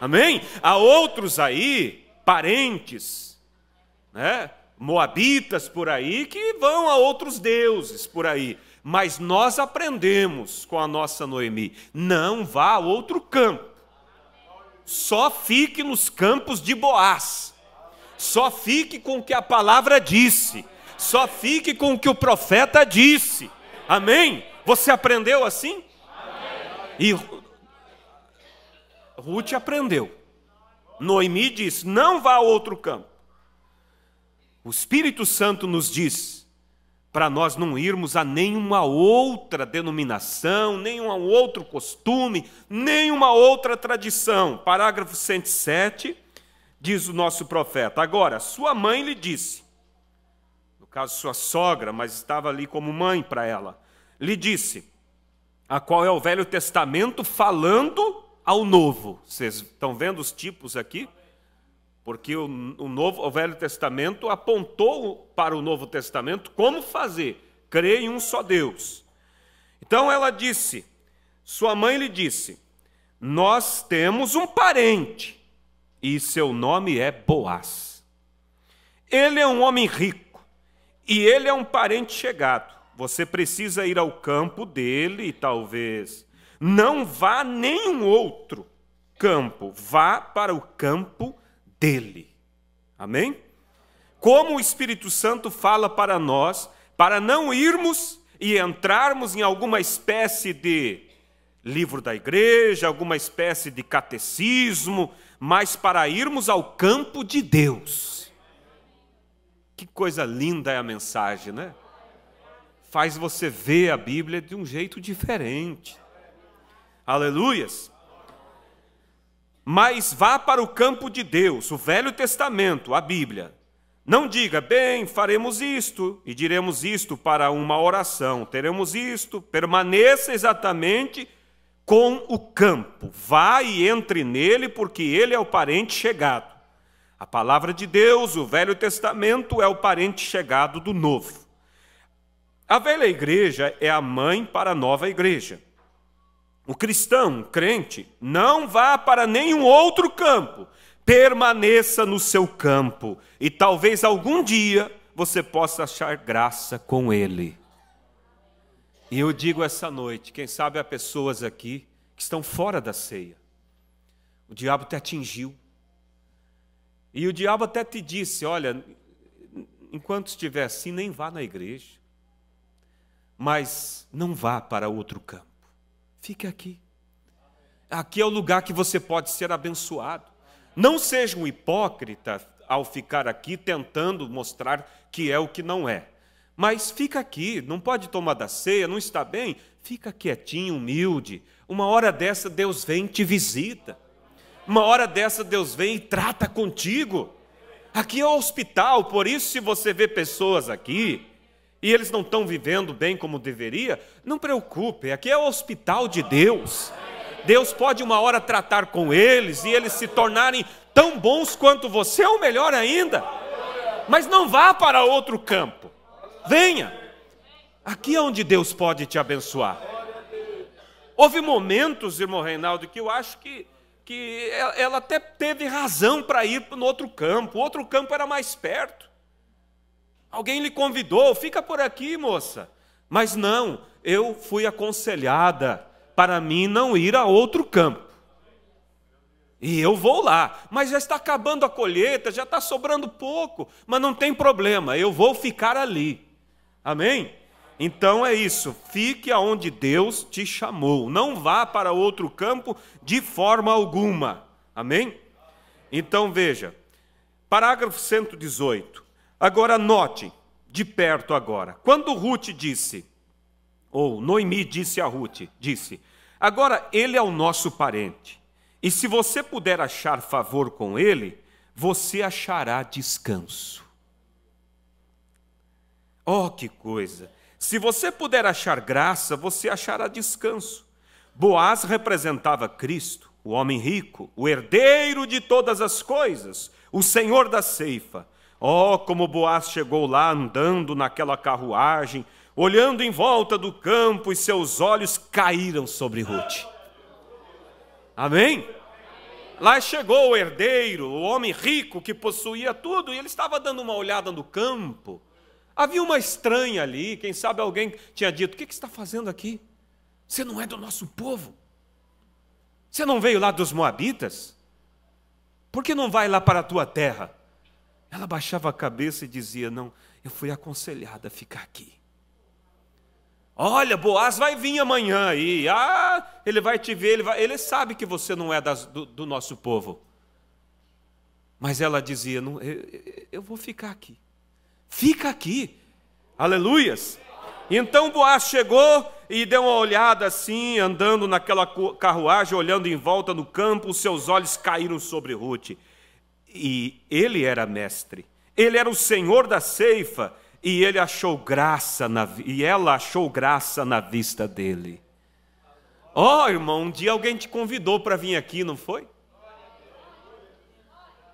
Amém? Há outros aí, parentes, né? Moabitas por aí, que vão a outros deuses por aí. Mas nós aprendemos com a nossa Noemi, não vá a outro campo. Só fique nos campos de Boaz. Só fique com o que a palavra disse. Só fique com o que o profeta disse. Amém? Você aprendeu assim? E Ruth aprendeu. Noemi disse, não vá a outro campo. O Espírito Santo nos diz para nós não irmos a nenhuma outra denominação, nenhum outro costume, nenhuma outra tradição. Parágrafo 107, diz o nosso profeta. Agora, sua mãe lhe disse, no caso sua sogra, mas estava ali como mãe para ela, lhe disse, a qual é o Velho Testamento falando ao Novo. Vocês estão vendo os tipos aqui? Porque o Velho Testamento apontou para o Novo Testamento como fazer, crer em um só Deus. Então ela disse, sua mãe lhe disse, nós temos um parente, e seu nome é Boaz. Ele é um homem rico, e ele é um parente chegado. Você precisa ir ao campo dele, e talvez não vá a nenhum outro campo, vá para o campo dele. Amém? Como o Espírito Santo fala para nós, para não irmos e entrarmos em alguma espécie de livro da igreja, alguma espécie de catecismo, mas para irmos ao campo de Deus. Que coisa linda é a mensagem, né? Faz você ver a Bíblia de um jeito diferente. Aleluias! Mas vá para o campo de Deus, o Velho Testamento, a Bíblia. Não diga, bem, faremos isto e diremos isto para uma oração, teremos isto, permaneça exatamente com o campo. Vá e entre nele, porque ele é o parente chegado. A palavra de Deus, o Velho Testamento, é o parente chegado do Novo. A velha igreja é a mãe para a nova igreja. O cristão, o crente, não vá para nenhum outro campo. Permaneça no seu campo. E talvez algum dia você possa achar graça com ele. E eu digo essa noite, quem sabe há pessoas aqui que estão fora da ceia. O diabo te atingiu. E o diabo até te disse, olha, enquanto estiver assim, nem vá na igreja. Mas não vá para outro campo. Fique aqui. Aqui é o lugar que você pode ser abençoado. Não seja um hipócrita ao ficar aqui tentando mostrar que é o que não é. Mas fica aqui, não pode tomar da ceia, não está bem? Fica quietinho, humilde. Uma hora dessa Deus vem e te visita. Uma hora dessa Deus vem e trata contigo. Aqui é o hospital, por isso se você vê pessoas aqui e eles não estão vivendo bem como deveria, não preocupe, aqui é o hospital de Deus. Deus pode uma hora tratar com eles e eles se tornarem tão bons quanto você, ou melhor ainda. Mas não vá para outro campo. Venha. Aqui é onde Deus pode te abençoar. Houve momentos, irmão Reinaldo, que eu acho que ela até teve razão para ir para o outro campo. O outro campo era mais perto. Alguém lhe convidou, fica por aqui, moça. Mas não, eu fui aconselhada para mim não ir a outro campo. E eu vou lá, mas já está acabando a colheita, já está sobrando pouco, mas não tem problema, eu vou ficar ali. Amém? Então é isso, fique aonde Deus te chamou, não vá para outro campo de forma alguma, amém? Então veja, parágrafo 118, agora note, de perto agora, quando Ruth disse, ou Noemi disse a Ruth, disse, agora ele é o nosso parente, e se você puder achar favor com ele, você achará descanso. Oh, que coisa! Se você puder achar graça, você achará descanso. Boaz representava Cristo, o homem rico, o herdeiro de todas as coisas, o Senhor da ceifa. Oh, como Boaz chegou lá andando naquela carruagem, olhando em volta do campo, e seus olhos caíram sobre Ruth. Amém? Lá chegou o herdeiro, o homem rico que possuía tudo, e ele estava dando uma olhada no campo. Havia uma estranha ali, quem sabe alguém tinha dito, o que você está fazendo aqui? Você não é do nosso povo? Você não veio lá dos Moabitas? Por que não vai lá para a tua terra? Ela baixava a cabeça e dizia, não, eu fui aconselhada a ficar aqui. Olha, Boaz vai vir amanhã aí, ele vai te ver, ele sabe que você não é do nosso povo. Mas ela dizia, não, eu vou ficar aqui. Fica aqui, aleluias. Então Boaz chegou e deu uma olhada assim, andando naquela carruagem, olhando em volta no campo, os seus olhos caíram sobre Ruth. E ele era mestre, ele era o senhor da ceifa, e ela achou graça na vista dele. Oh, irmão, um dia alguém te convidou para vir aqui, não foi?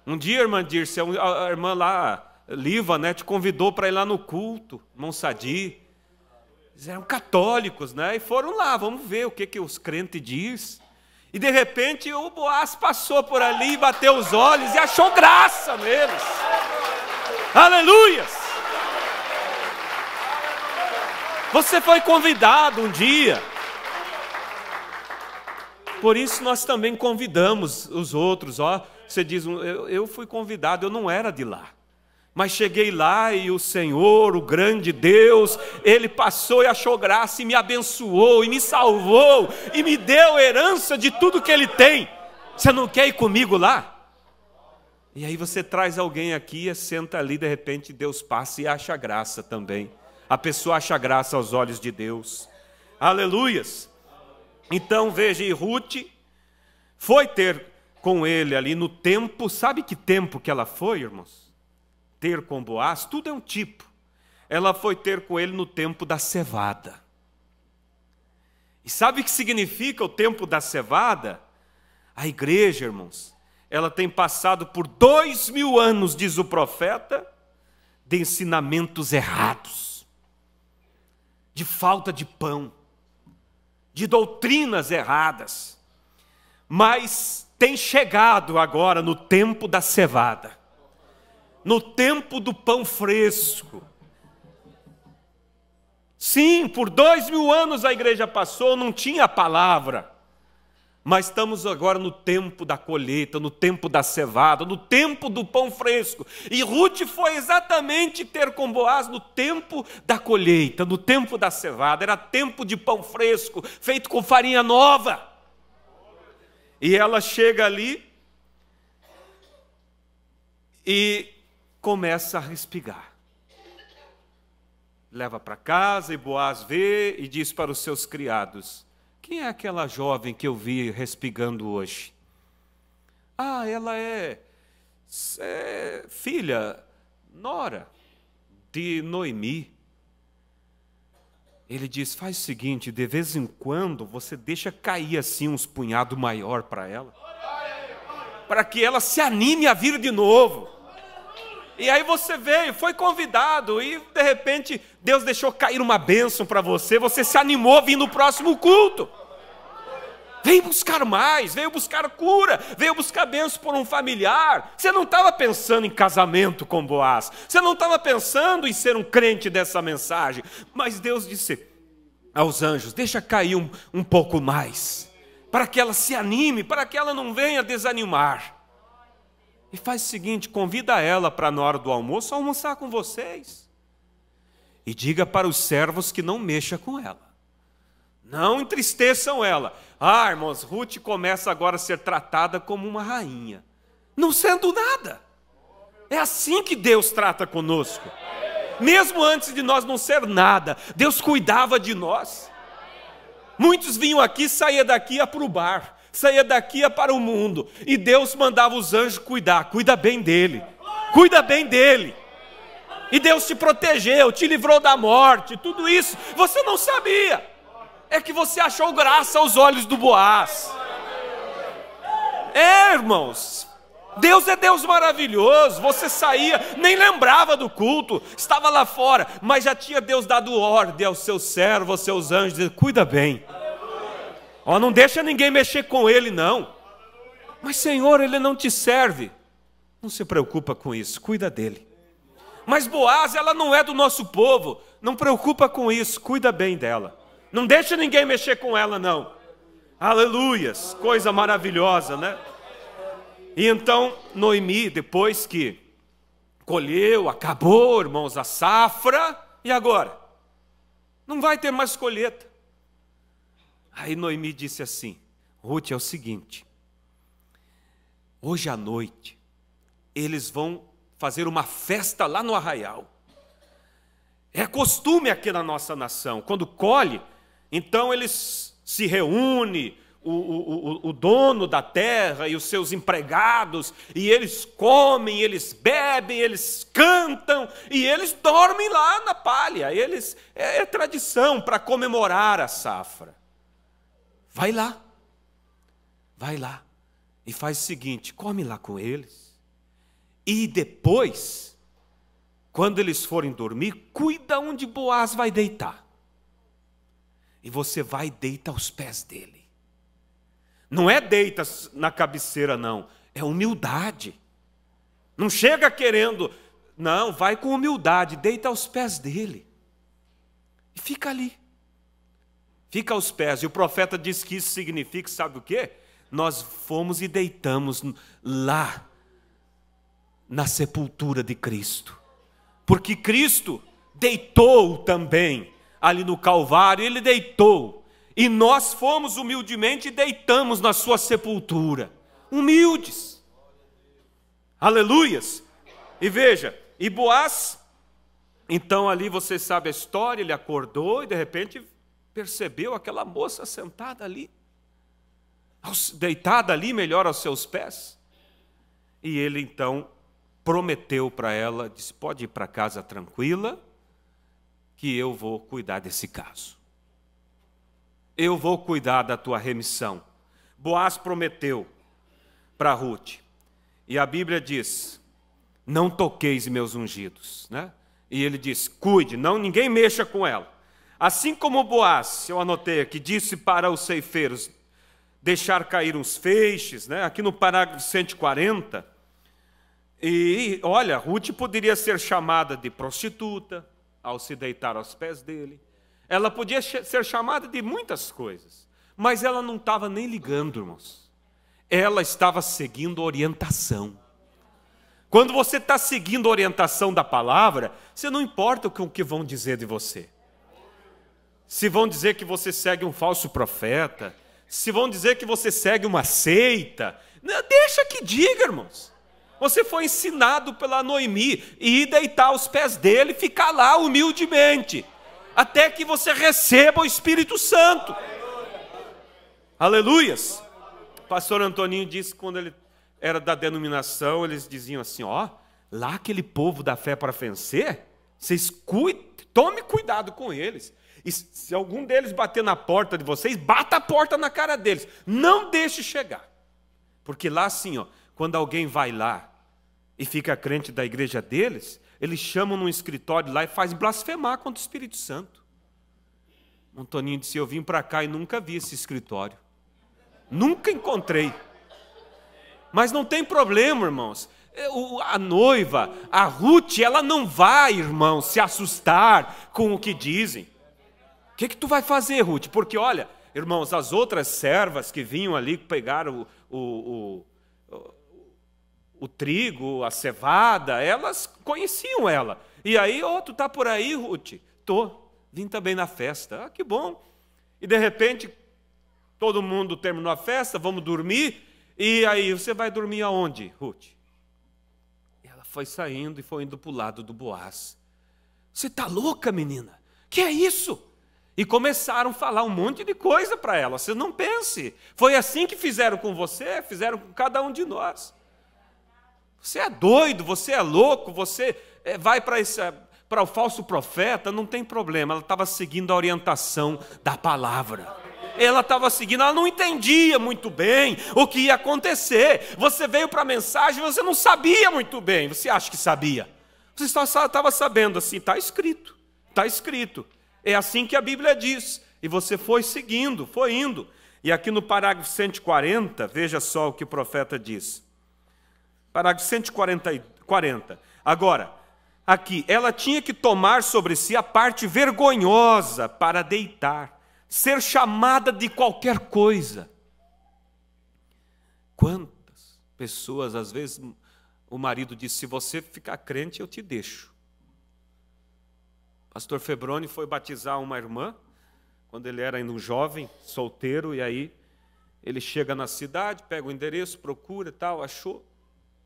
Um dia, irmã Dirce, a irmã lá, Liva, né, te convidou para ir lá no culto, irmão Sadi. Eles eram católicos, né? E foram lá, vamos ver o que os crentes dizem. E de repente o Boaz passou por ali, bateu os olhos e achou graça neles. Aleluias! Você foi convidado um dia. Por isso nós também convidamos os outros. Ó, você diz, eu fui convidado, eu não era de lá. Mas cheguei lá e o Senhor, o grande Deus, Ele passou e achou graça e me abençoou e me salvou e me deu herança de tudo que Ele tem. Você não quer ir comigo lá? E aí você traz alguém aqui, senta ali, de repente Deus passa e acha graça também. A pessoa acha graça aos olhos de Deus. Aleluias! Então veja, e Ruth foi ter com ele ali no tempo, sabe que tempo que ela foi, irmãos? Ter com Boaz, tudo é um tipo. Ela foi ter com ele no tempo da cevada. E sabe o que significa o tempo da cevada? A igreja, irmãos, ela tem passado por 2000 anos, diz o profeta, de ensinamentos errados, de falta de pão, de doutrinas erradas, mas tem chegado agora no tempo da cevada, no tempo do pão fresco. Sim, por 2000 anos a igreja passou, não tinha a palavra, mas estamos agora no tempo da colheita, no tempo da cevada, no tempo do pão fresco. E Ruth foi exatamente ter com Boaz no tempo da colheita, no tempo da cevada. Era tempo de pão fresco, feito com farinha nova. E ela chega ali e começa a respigar. Leva para casa e Boaz vê e diz para os seus criados, quem é aquela jovem que eu vi respigando hoje? Ah, ela é filha, nora de Noemi. Ele diz, faz o seguinte, de vez em quando você deixa cair assim uns punhados maior para ela, para que ela se anime a vir de novo. E aí você veio, foi convidado e de repente Deus deixou cair uma bênção para você, você se animou a vir no próximo culto. Veio buscar mais, veio buscar cura, veio buscar bênção por um familiar. Você não estava pensando em casamento com Boaz, você não estava pensando em ser um crente dessa mensagem, mas Deus disse aos anjos, deixa cair um pouco mais, para que ela se anime, para que ela não venha desanimar. E faz o seguinte, convida ela para na hora do almoço almoçar com vocês. e diga para os servos que não mexa com ela. Não entristeçam ela. Ah, irmãos, Ruth começa agora a ser tratada como uma rainha, não sendo nada. É assim que Deus trata conosco. Mesmo antes de nós não ser nada, Deus cuidava de nós. Muitos vinham aqui, saía daqui ia para o bar, saía daqui ia para o mundo, e Deus mandava os anjos cuidar. Cuida bem dele, cuida bem dele. E Deus te protegeu, te livrou da morte, tudo isso você não sabia. É que você achou graça aos olhos do Boaz. Irmãos, Deus é Deus maravilhoso. Você saía, nem lembrava do culto, estava lá fora, mas já tinha Deus dado ordem aos seus servos, aos seus anjos, dizendo, cuida bem. Não deixa ninguém mexer com ele, não. Mas Senhor, ele não te serve. Não se preocupa com isso, cuida dele. Mas Boaz, ela não é do nosso povo, não preocupa com isso, cuida bem dela. Não deixa ninguém mexer com ela, não. Aleluias, coisa maravilhosa, né? E então Noemi, depois que colheu, acabou, irmãos, a safra, e agora? Não vai ter mais colheita. Aí Noemi disse assim, Ruth, é o seguinte, hoje à noite, eles vão fazer uma festa lá no arraial. É costume aqui na nossa nação, quando colhe, então eles se reúnem, o dono da terra e os seus empregados, e eles comem, eles bebem, eles cantam, e eles dormem lá na palha. É tradição para comemorar a safra. Vai lá e faz o seguinte, come lá com eles, e depois, quando eles forem dormir, cuida onde Boaz vai deitar. E você vai e deita aos pés dele. Não é deita na cabeceira, não. É humildade. Não chega querendo. Não, vai com humildade. Deita aos pés dele. E fica ali. Fica aos pés. E o profeta diz que isso significa, sabe o quê? Nós fomos e deitamos lá, na sepultura de Cristo. Porque Cristo deitou também. Ali no Calvário, ele deitou. E nós fomos humildemente e deitamos na sua sepultura. Humildes. Aleluias. E veja, e Boaz, então ali você sabe a história, ele acordou e de repente percebeu aquela moça sentada ali. Deitada ali, melhor aos seus pés. E ele então prometeu para ela, disse, pode ir para casa tranquila, que eu vou cuidar desse caso. Eu vou cuidar da tua remissão. Boaz prometeu para Ruth. E a Bíblia diz, não toqueis meus ungidos, né? E ele diz, cuide, ninguém mexa com ela. Assim como Boaz, eu anotei aqui, disse para os ceifeiros, deixar cair uns feixes, né? Aqui no parágrafo 140. E olha, Ruth poderia ser chamada de prostituta, ao se deitar aos pés dele. Ela podia ser chamada de muitas coisas, mas ela não estava nem ligando, irmãos. Ela estava seguindo orientação. Quando você está seguindo a orientação da palavra, você não importa o que vão dizer de você. Se vão dizer que você segue um falso profeta, se vão dizer que você segue uma seita, deixa que diga, irmãos. Você foi ensinado pela Noemi e ir deitar aos pés dele e ficar lá humildemente, até que você receba o Espírito Santo. Aleluias. O pastor Antoninho disse que quando ele era da denominação, eles diziam assim, lá aquele povo da fé para vencer, vocês tome cuidado com eles. E se algum deles bater na porta de vocês, bata a porta na cara deles. Não deixe chegar. Porque lá assim, quando alguém vai lá e fica crente da igreja deles, eles chamam num escritório lá e fazem blasfemar contra o Espírito Santo. O Antoninho disse, eu vim para cá e nunca vi esse escritório. Nunca encontrei. Mas não tem problema, irmãos. A noiva, a Ruth, ela não vai, irmão, se assustar com o que dizem. O que tu vai fazer, Ruth? Porque, olha, irmãos, as outras servas que vinham ali pegar o trigo, a cevada, elas conheciam ela. E aí, tu tá por aí, Ruth? aproveitou, vim também na festa. Ah, que bom. E de repente, todo mundo terminou a festa, vamos dormir. E aí, você vai dormir aonde, Ruth? Ela foi saindo e foi indo para o lado do Boaz. Você está louca, menina? Que é isso? E começaram a falar um monte de coisa para ela. Você não pense. Foi assim que fizeram com você, fizeram com cada um de nós. Você é doido, você é louco, você vai para o falso profeta, não tem problema. Ela estava seguindo a orientação da palavra. Ela estava seguindo, ela não entendia muito bem o que ia acontecer. Você veio para a mensagem, você não sabia muito bem. Você acha que sabia? Você só estava sabendo assim, está escrito, está escrito. É assim que a Bíblia diz. E você foi seguindo, foi indo. E aqui no parágrafo 140, veja só o que o profeta diz. Parágrafo 140. Agora, aqui, ela tinha que tomar sobre si a parte vergonhosa para deitar, ser chamada de qualquer coisa. Quantas pessoas, às vezes, o marido diz, se você ficar crente, eu te deixo. Pastor Febroni foi batizar uma irmã, quando ele era ainda um jovem, solteiro, e aí ele chega na cidade, pega o endereço, procura e tal, achou.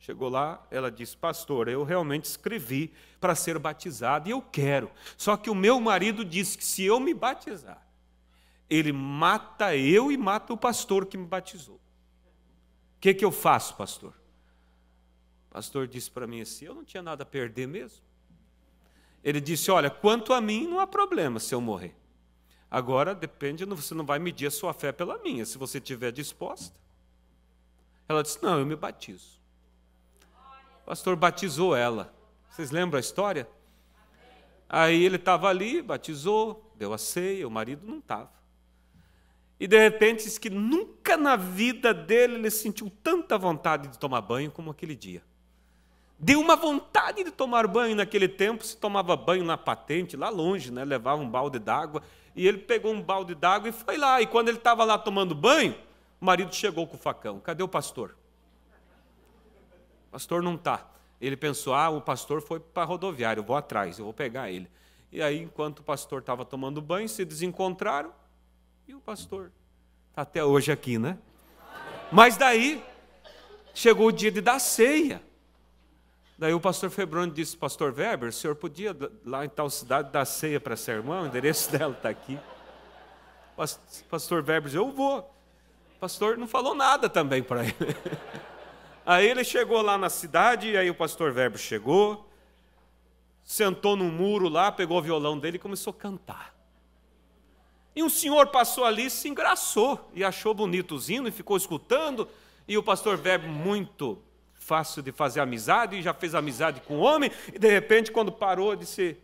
Chegou lá, ela disse, pastor, eu realmente escrevi para ser batizado e eu quero. Só que o meu marido disse que se eu me batizar, ele mata eu e mata o pastor que me batizou. O que eu faço, pastor? O pastor disse para mim assim, eu não tinha nada a perder mesmo. Ele disse, olha, quanto a mim não há problema se eu morrer. Agora, depende, você não vai medir a sua fé pela minha, se você estiver disposta. Ela disse, não, eu me batizo. O pastor batizou ela. Vocês lembram a história? Aí ele estava ali, batizou, deu a ceia, o marido não estava. E de repente diz que nunca na vida dele ele sentiu tanta vontade de tomar banho como aquele dia. Deu uma vontade de tomar banho. Naquele tempo se tomava banho na patente, lá longe, né? Levava um balde d'água. E ele pegou um balde d'água e foi lá. E quando ele estava lá tomando banho, o marido chegou com o facão. Cadê o pastor? O pastor não está. Ele pensou, o pastor foi para a rodoviária, eu vou atrás, eu vou pegar ele. E aí, enquanto o pastor estava tomando banho, se desencontraram. E o pastor está até hoje aqui, né? Mas daí, chegou o dia de dar ceia. Daí o pastor Febroni disse, pastor Weber, o senhor podia lá em tal cidade dar ceia para essa irmã? O endereço dela está aqui. Pastor Weber disse, eu vou. O pastor não falou nada também para ele. Aí ele chegou lá na cidade, e aí o pastor Weber chegou, sentou num muro lá, pegou o violão dele e começou a cantar. E um senhor passou ali, se engraçou e achou bonito os hinos e ficou escutando. E o pastor Weber, muito fácil de fazer amizade, e já fez amizade com o homem, e de repente, quando parou, disse,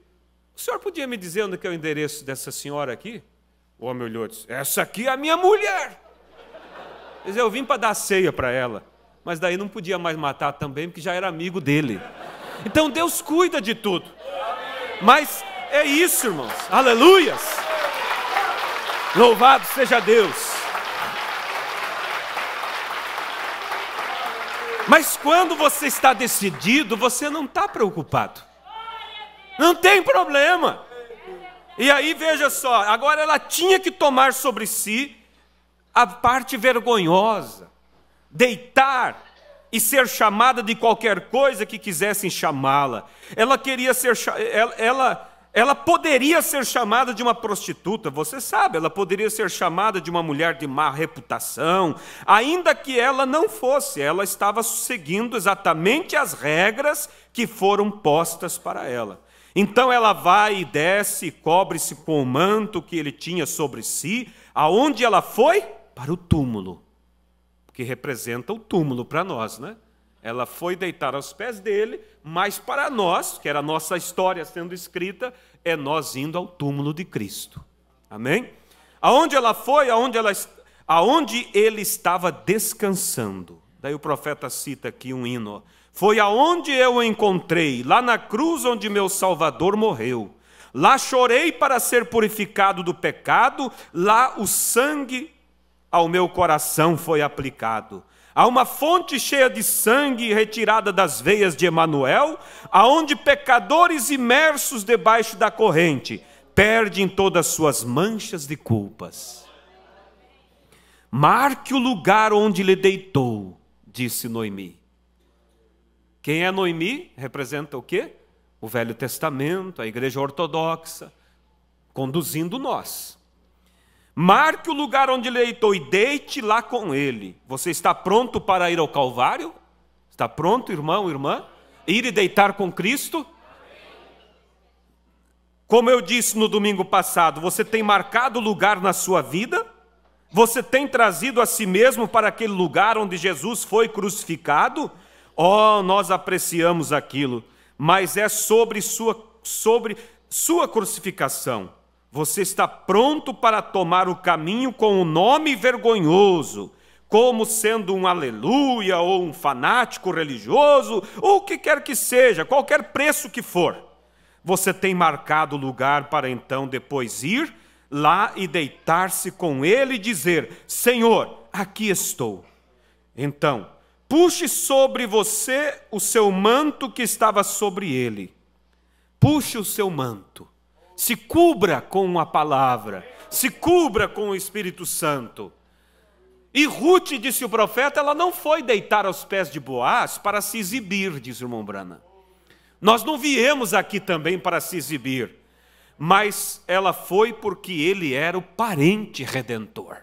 o senhor podia me dizer onde é o endereço dessa senhora aqui? O homem olhou e disse, essa aqui é a minha mulher. Quer dizer, eu vim para dar ceia para ela, mas daí não podia mais matar também, porque já era amigo dele. Então Deus cuida de tudo. Mas é isso, irmãos, aleluias. Louvado seja Deus. Mas quando você está decidido, você não está preocupado. Não tem problema. E aí, veja só, agora ela tinha que tomar sobre si a parte vergonhosa, deitar e ser chamada de qualquer coisa que quisessem chamá-la. Ela queria ser, ela poderia ser chamada de uma prostituta, você sabe, ela poderia ser chamada de uma mulher de má reputação, ainda que ela não fosse, ela estava seguindo exatamente as regras que foram postas para ela. Então ela vai e desce, cobre-se com o manto que ele tinha sobre si. Aonde ela foi? Para o túmulo, que representa o túmulo para nós, né? Ela foi deitar aos pés dele, mas para nós, que era a nossa história sendo escrita, é nós indo ao túmulo de Cristo. Amém? Aonde ela foi? Aonde ele estava descansando. Daí o profeta cita aqui um hino. Foi aonde eu o encontrei, lá na cruz onde meu Salvador morreu. Lá chorei para ser purificado do pecado, lá o sangue ao meu coração foi aplicado. Há uma fonte cheia de sangue retirada das veias de Emanuel, aonde pecadores imersos debaixo da corrente perdem todas as suas manchas de culpas. Marque o lugar onde ele deitou, disse Noemi. Quem é Noemi? Representa o quê? O Velho Testamento, a igreja ortodoxa, conduzindo nós. Marque o lugar onde ele deitou e deite lá com ele. Você está pronto para ir ao Calvário? Está pronto, irmão, irmã? Ir e deitar com Cristo? Como eu disse no domingo passado, você tem marcado lugar na sua vida? Você tem trazido a si mesmo para aquele lugar onde Jesus foi crucificado? Oh, nós apreciamos aquilo, mas é sobre sua crucificação. Você está pronto para tomar o caminho com um nome vergonhoso, como sendo um aleluia, ou um fanático religioso, ou o que quer que seja, qualquer preço que for. Você tem marcado lugar para então depois ir lá e deitar-se com ele e dizer: Senhor, aqui estou. Então, puxe sobre você o seu manto que estava sobre ele. Puxe o seu manto. Se cubra com a palavra. Se cubra com o Espírito Santo. E Ruth, disse o profeta, ela não foi deitar aos pés de Boaz para se exibir, diz o irmão Brana. Nós não viemos aqui também para se exibir, mas ela foi porque ele era o parente redentor.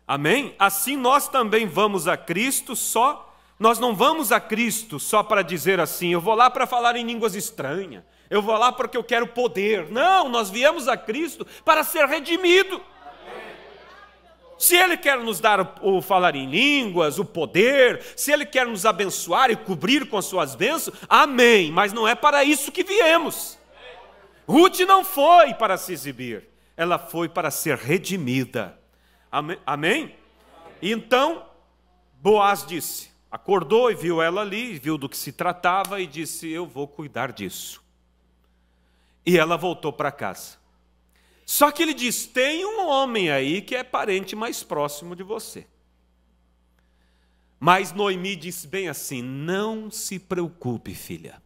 Amém? Assim nós também vamos a Cristo nós não vamos a Cristo só para dizer assim, eu vou lá para falar em línguas estranhas, eu vou lá porque eu quero poder. Não, nós viemos a Cristo para ser redimido. Se Ele quer nos dar o falar em línguas, o poder, se Ele quer nos abençoar e cobrir com as suas bênçãos, amém, mas não é para isso que viemos. Ruth não foi para se exibir, ela foi para ser redimida. Amém? Amém? Então, Boaz disse, acordou e viu ela ali, viu do que se tratava e disse, eu vou cuidar disso. E ela voltou para casa. Só que ele diz, tem um homem aí que é parente mais próximo de você. Mas Noemi disse bem assim, não se preocupe, filha.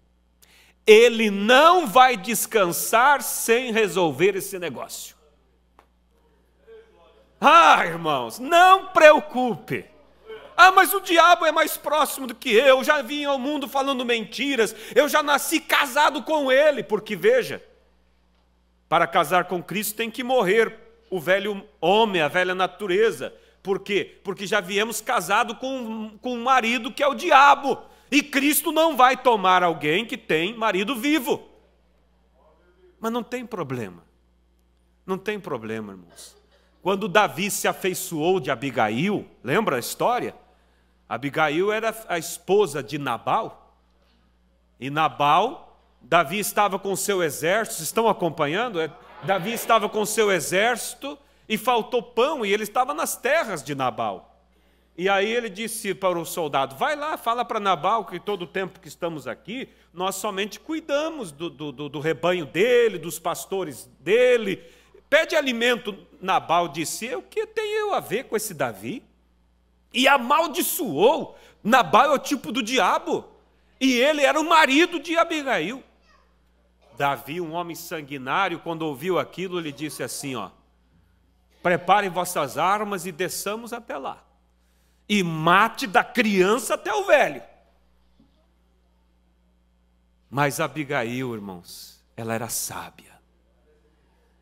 Ele não vai descansar sem resolver esse negócio. Ah, irmãos, não preocupe. Ah, mas o diabo é mais próximo do que eu já vim ao mundo falando mentiras, eu já nasci casado com ele, porque veja, para casar com Cristo tem que morrer o velho homem, a velha natureza. Por quê? Porque já viemos casado com um marido que é o diabo. E Cristo não vai tomar alguém que tem marido vivo. Mas não tem problema. Não tem problema, irmãos. Quando Davi se afeiçoou de Abigail, lembra a história? Abigail era a esposa de Nabal. E Nabal... Davi estava com o seu exército, estão acompanhando? Davi estava com o seu exército e faltou pão, e ele estava nas terras de Nabal. E aí ele disse para o soldado, vai lá, fala para Nabal que todo o tempo que estamos aqui, nós somente cuidamos do rebanho dele, dos pastores dele. Pede alimento. Nabal disse, o que tenho eu a ver com esse Davi? E amaldiçoou. Nabal é o tipo do diabo, e ele era o marido de Abigail. Davi, um homem sanguinário, quando ouviu aquilo, ele disse assim, preparem vossas armas e desçamos até lá. E mate da criança até o velho. Mas Abigail, irmãos, ela era sábia.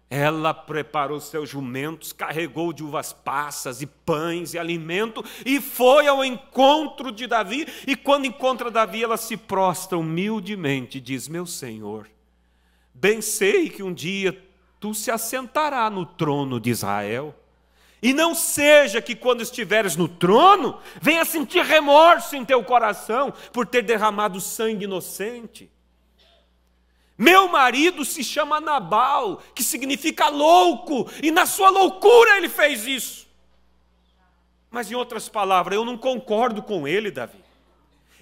Ela preparou seus jumentos, carregou de uvas passas e pães e alimento e foi ao encontro de Davi. E quando encontra Davi, ela se prostra humildemente e diz, meu Senhor, bem sei que um dia tu se assentarás no trono de Israel. E não seja que quando estiveres no trono, venha sentir remorso em teu coração por ter derramado sangue inocente. Meu marido se chama Nabal, que significa louco, e na sua loucura ele fez isso. Mas em outras palavras, eu não concordo com ele, Davi.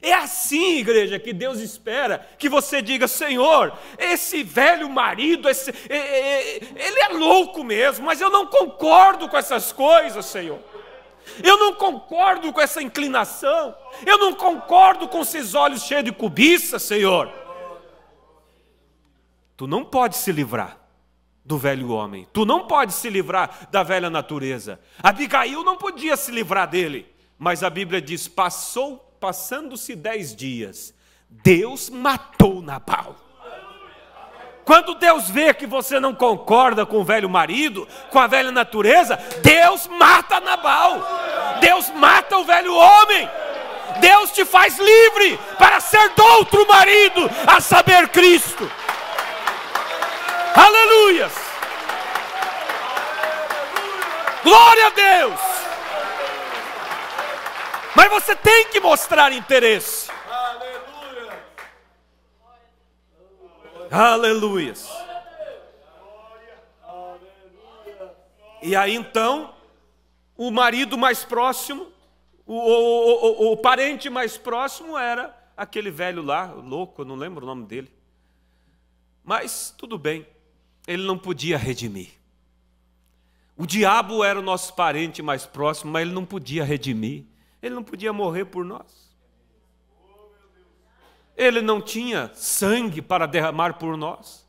É assim, igreja, que Deus espera que você diga, Senhor, esse velho marido, ele é louco mesmo, mas eu não concordo com essas coisas, Senhor. Eu não concordo com essa inclinação, eu não concordo com esses olhos cheios de cobiça, Senhor. Tu não pode se livrar do velho homem. Tu não pode se livrar da velha natureza. Abigail não podia se livrar dele. Mas a Bíblia diz, passando-se 10 dias, Deus matou Nabal. Quando Deus vê que você não concorda com o velho marido, com a velha natureza, Deus mata Nabal. Deus mata o velho homem. Deus te faz livre para ser do outro marido, a saber, Cristo. Aleluias! Glória a Deus! Mas você tem que mostrar interesse. Aleluias! E aí então, o marido mais próximo, o parente mais próximo era aquele velho lá, louco, eu não lembro o nome dele. Mas tudo bem, ele não podia redimir. O diabo era o nosso parente mais próximo, mas ele não podia redimir. Ele não podia morrer por nós. Ele não tinha sangue para derramar por nós.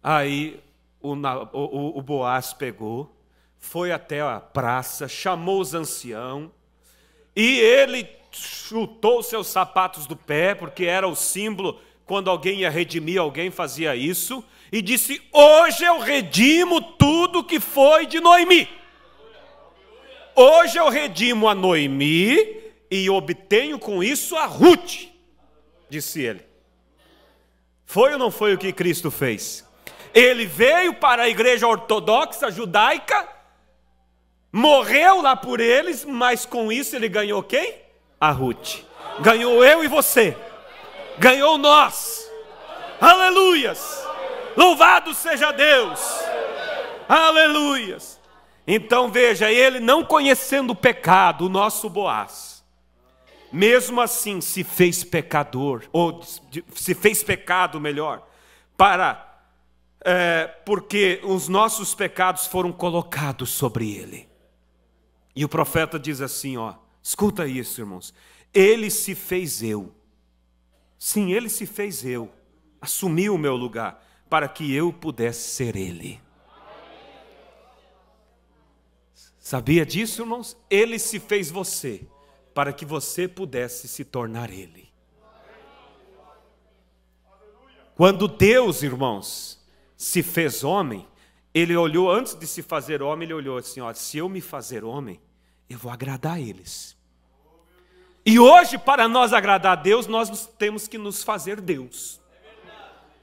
Aí o Boaz pegou, foi até a praça, chamou os anciãos, e ele chutou seus sapatos do pé, porque era o símbolo, quando alguém ia redimir alguém, fazia isso, e disse, hoje eu redimo tudo que foi de Noemi. Hoje eu redimo a Noemi, e obtenho com isso a Ruth, disse ele. Foi ou não foi o que Cristo fez? Ele veio para a igreja ortodoxa judaica, morreu lá por eles, mas com isso ele ganhou quem? A Ruth. Ganhou eu e você. Ganhou nós. Aleluias. Louvado seja Deus. Aleluias. Então veja, ele não conhecendo o pecado, o nosso Boaz, mesmo assim se fez pecador, ou se fez pecado melhor, porque os nossos pecados foram colocados sobre ele. E o profeta diz assim, escuta isso, irmãos, ele se fez eu. Sim, ele se fez eu, assumiu o meu lugar, para que eu pudesse ser ele. Sabia disso, irmãos? Ele se fez você, para que você pudesse se tornar ele. Quando Deus, irmãos, se fez homem, ele olhou, antes de se fazer homem, ele olhou assim, se eu me fazer homem, eu vou agradar a eles. E hoje, para nós agradar a Deus, nós temos que nos fazer Deus.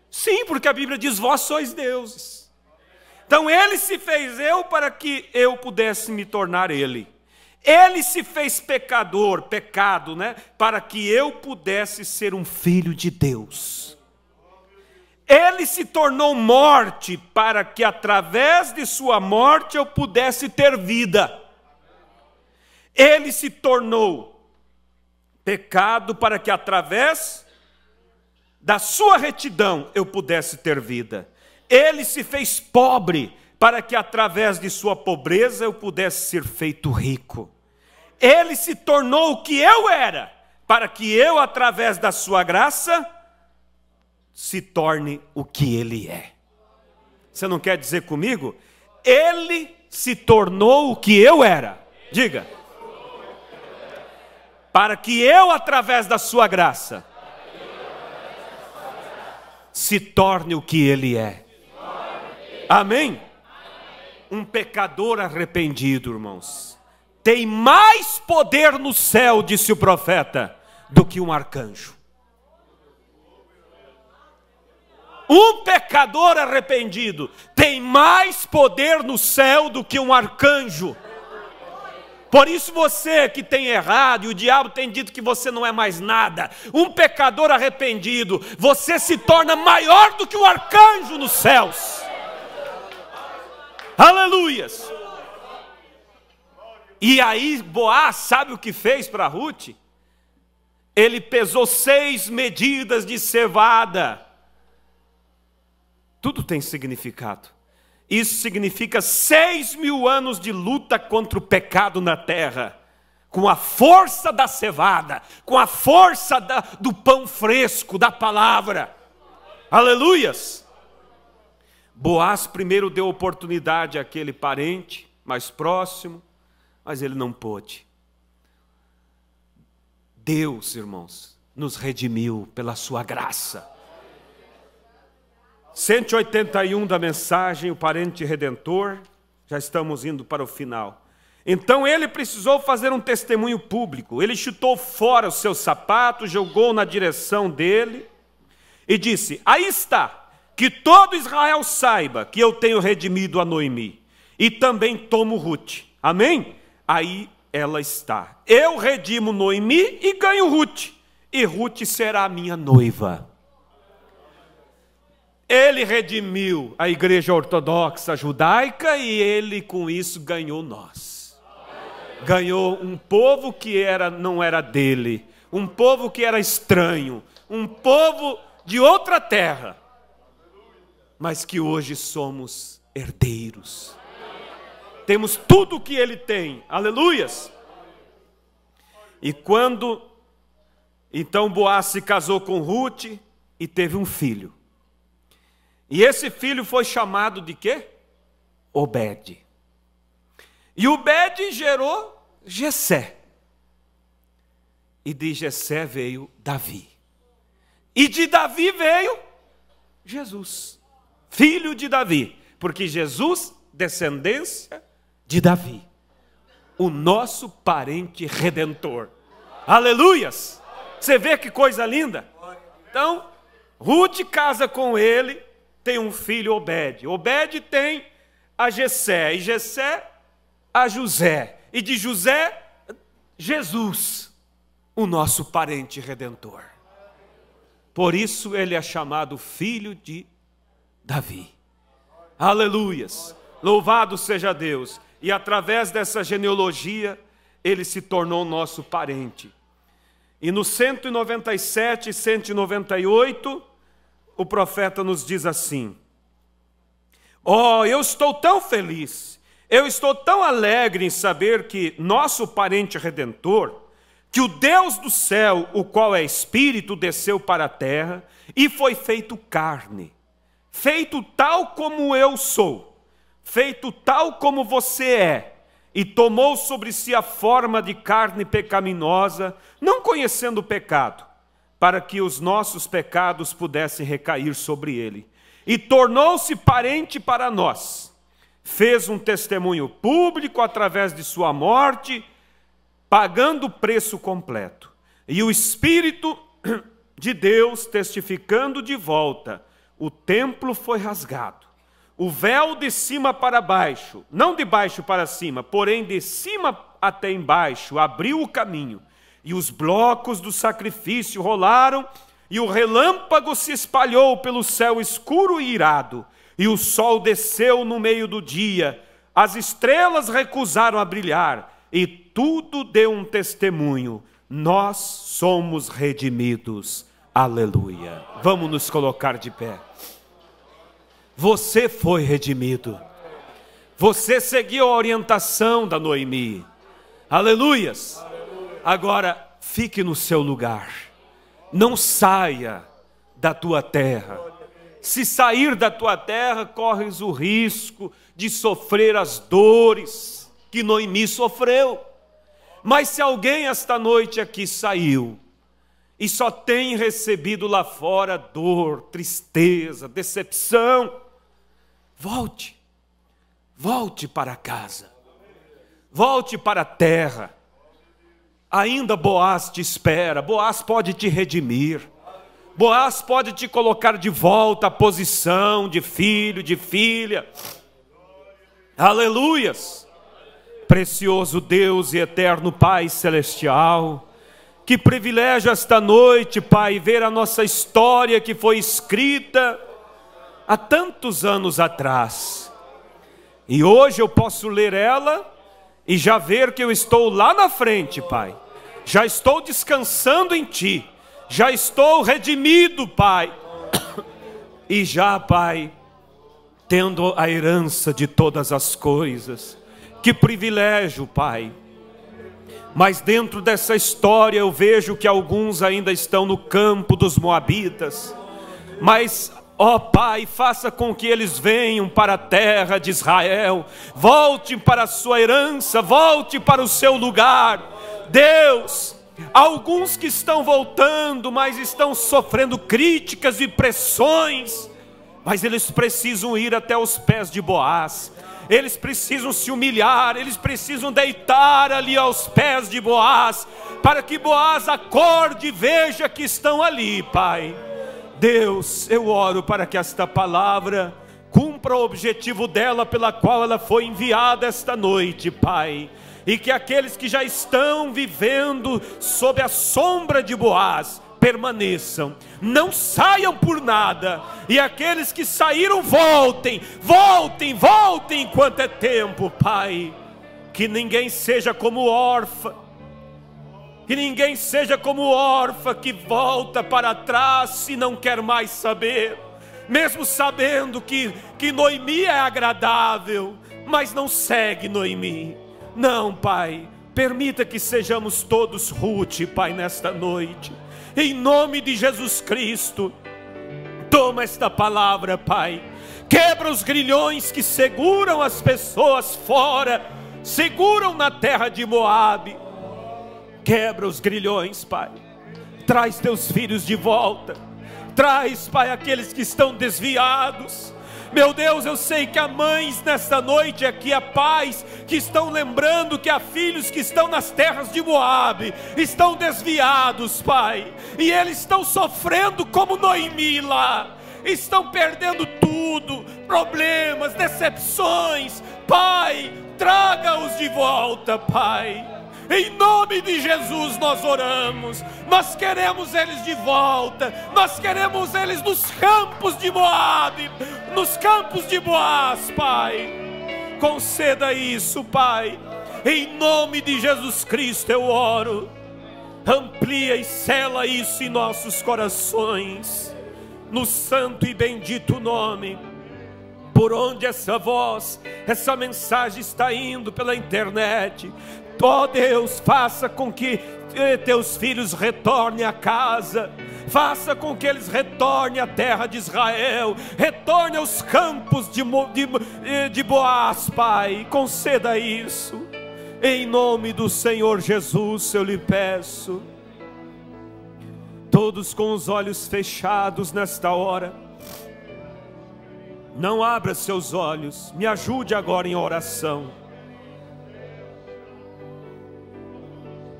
Sim, porque a Bíblia diz, vós sois deuses. Então ele se fez eu para que eu pudesse me tornar ele. Ele se fez pecado, né? Para que eu pudesse ser um filho de Deus. Ele se tornou morte para que através de sua morte eu pudesse ter vida. Ele se tornou pecado para que através da sua retidão eu pudesse ter vida. Ele se fez pobre para que através de sua pobreza eu pudesse ser feito rico. Ele se tornou o que eu era, para que eu, através da sua graça, se torne o que ele é. Você não quer dizer comigo? Ele se tornou o que eu era. Diga. Para que eu, através da sua graça, se torne o que ele é. Amém? Um pecador arrependido, irmãos, tem mais poder no céu, disse o profeta, do que um arcanjo. Um pecador arrependido tem mais poder no céu do que um arcanjo. Por isso você que tem errado e o diabo tem dito que você não é mais nada, um pecador arrependido, você se torna maior do que o arcanjo nos céus. Aleluias. E aí Boaz sabe o que fez para Ruth? Ele pesou 6 medidas de cevada. Tudo tem significado. Isso significa 6.000 anos de luta contra o pecado na terra, com a força da cevada, com a força do pão fresco, da palavra. Aleluias! Boaz primeiro deu oportunidade àquele parente mais próximo, mas ele não pôde. Deus, irmãos, nos redimiu pela sua graça. 181 da mensagem, o parente redentor. Já estamos indo para o final. Então ele precisou fazer um testemunho público. Ele chutou fora os seus sapatos, jogou na direção dele e disse: aí está, que todo Israel saiba que eu tenho redimido a Noemi e também tomo Ruth. Amém? Aí ela está. Eu redimo Noemi e ganho Ruth, e Ruth será a minha noiva. Ele redimiu a igreja ortodoxa judaica e ele com isso ganhou nós. Ganhou um povo que não era dele, um povo que era estranho, um povo de outra terra, mas que hoje somos herdeiros. Temos tudo o que ele tem, aleluias. E quando então Boaz se casou com Ruth e teve um filho. E esse filho foi chamado de quê? Obed. E Obed gerou Jessé. E de Jessé veio Davi. E de Davi veio Jesus, filho de Davi. Porque Jesus, descendência de Davi, o nosso parente redentor. Aleluias! Você vê que coisa linda? Então, Ruth casa com ele, tem um filho, Obed. Obed tem a Jessé, e Jessé a José. E de José, Jesus, o nosso parente redentor. Por isso ele é chamado filho de Davi. Aleluias! Louvado seja Deus. E através dessa genealogia, ele se tornou nosso parente. E no 197 e 198, o profeta nos diz assim: oh, eu estou tão feliz, eu estou tão alegre em saber que nosso parente redentor, que o Deus do céu, o qual é Espírito, desceu para a terra e foi feito carne, feito tal como eu sou, feito tal como você é, e tomou sobre si a forma de carne pecaminosa, não conhecendo o pecado, para que os nossos pecados pudessem recair sobre ele. E tornou-se parente para nós. Fez um testemunho público através de sua morte, pagando o preço completo. E o Espírito de Deus testificando de volta, o templo foi rasgado. O véu de cima para baixo, não de baixo para cima, porém de cima até embaixo, abriu o caminho. E os blocos do sacrifício rolaram, e o relâmpago se espalhou pelo céu escuro e irado. E o sol desceu no meio do dia, as estrelas recusaram a brilhar, e tudo deu um testemunho. Nós somos redimidos. Aleluia. Vamos nos colocar de pé. Você foi redimido. Você seguiu a orientação da Noemi. Aleluias. Agora, fique no seu lugar. Não saia da tua terra. Se sair da tua terra, corres o risco de sofrer as dores que Noemi sofreu. Mas se alguém esta noite aqui saiu e só tem recebido lá fora dor, tristeza, decepção, volte. Volte para casa. Volte para a terra. Ainda Boaz te espera. Boaz pode te redimir. Boaz pode te colocar de volta à posição de filho, de filha. Aleluias! Precioso Deus e eterno Pai celestial, que privilégio esta noite, Pai, ver a nossa história que foi escrita há tantos anos atrás. E hoje eu posso ler ela e já ver que eu estou lá na frente, Pai. Já estou descansando em Ti. Já estou redimido, Pai. E já, Pai, tendo a herança de todas as coisas. Que privilégio, Pai. Mas dentro dessa história eu vejo que alguns ainda estão no campo dos moabitas. Mas Ó Pai, faça com que eles venham para a terra de Israel, volte para a sua herança, volte para o seu lugar. Deus, alguns que estão voltando, mas estão sofrendo críticas e pressões, mas eles precisam ir até os pés de Boaz, eles precisam se humilhar, eles precisam deitar ali aos pés de Boaz, para que Boaz acorde e veja que estão ali, Pai. Deus, eu oro para que esta palavra cumpra o objetivo dela, pela qual ela foi enviada esta noite, Pai. E que aqueles que já estão vivendo sob a sombra de Boaz permaneçam, não saiam por nada. E aqueles que saíram voltem, voltem, voltem enquanto é tempo, Pai. Que ninguém seja como órfã, que ninguém seja como órfã que volta para trás e não quer mais saber, mesmo sabendo que Noemi é agradável, mas não segue Noemi. Não, Pai, permita que sejamos todos Ruth, Pai, nesta noite, em nome de Jesus Cristo. Toma esta palavra, Pai, quebra os grilhões que seguram as pessoas fora, seguram na terra de Moabe. Quebra os grilhões, Pai, traz teus filhos de volta, traz, Pai, aqueles que estão desviados. Meu Deus, eu sei que há mães nesta noite aqui, há pais que estão lembrando que há filhos que estão nas terras de Moabe, estão desviados, Pai, e eles estão sofrendo como Noemi lá, estão perdendo tudo, problemas, decepções. Pai, traga-os de volta, Pai. Em nome de Jesus nós oramos, nós queremos eles de volta, nós queremos eles nos campos de Moabe, nos campos de Boaz, Pai. Conceda isso, Pai, em nome de Jesus Cristo eu oro. Amplia e sela isso em nossos corações, no santo e bendito nome. Por onde essa voz, essa mensagem está indo pela internet, ó Deus, faça com que teus filhos retornem a casa, faça com que eles retornem à terra de Israel, retornem aos campos de Boaz, Pai. Conceda isso, em nome do Senhor Jesus eu lhe peço. Todos com os olhos fechados nesta hora, não abra seus olhos, me ajude agora em oração.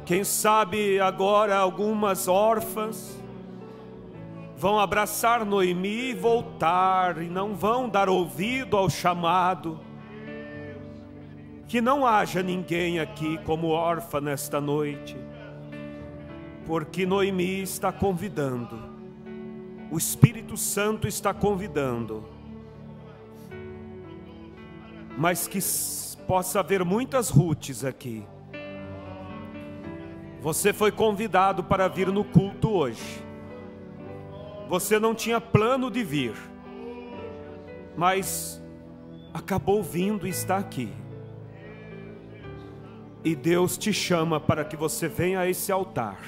Quem sabe agora algumas órfãs vão abraçar Noemi e voltar, e não vão dar ouvido ao chamado. Que não haja ninguém aqui como órfã nesta noite, porque Noemi está convidando, o Espírito Santo está convidando, mas que possa haver muitas Ruths aqui. Você foi convidado para vir no culto hoje. Você não tinha plano de vir, mas acabou vindo e está aqui. E Deus te chama para que você venha a esse altar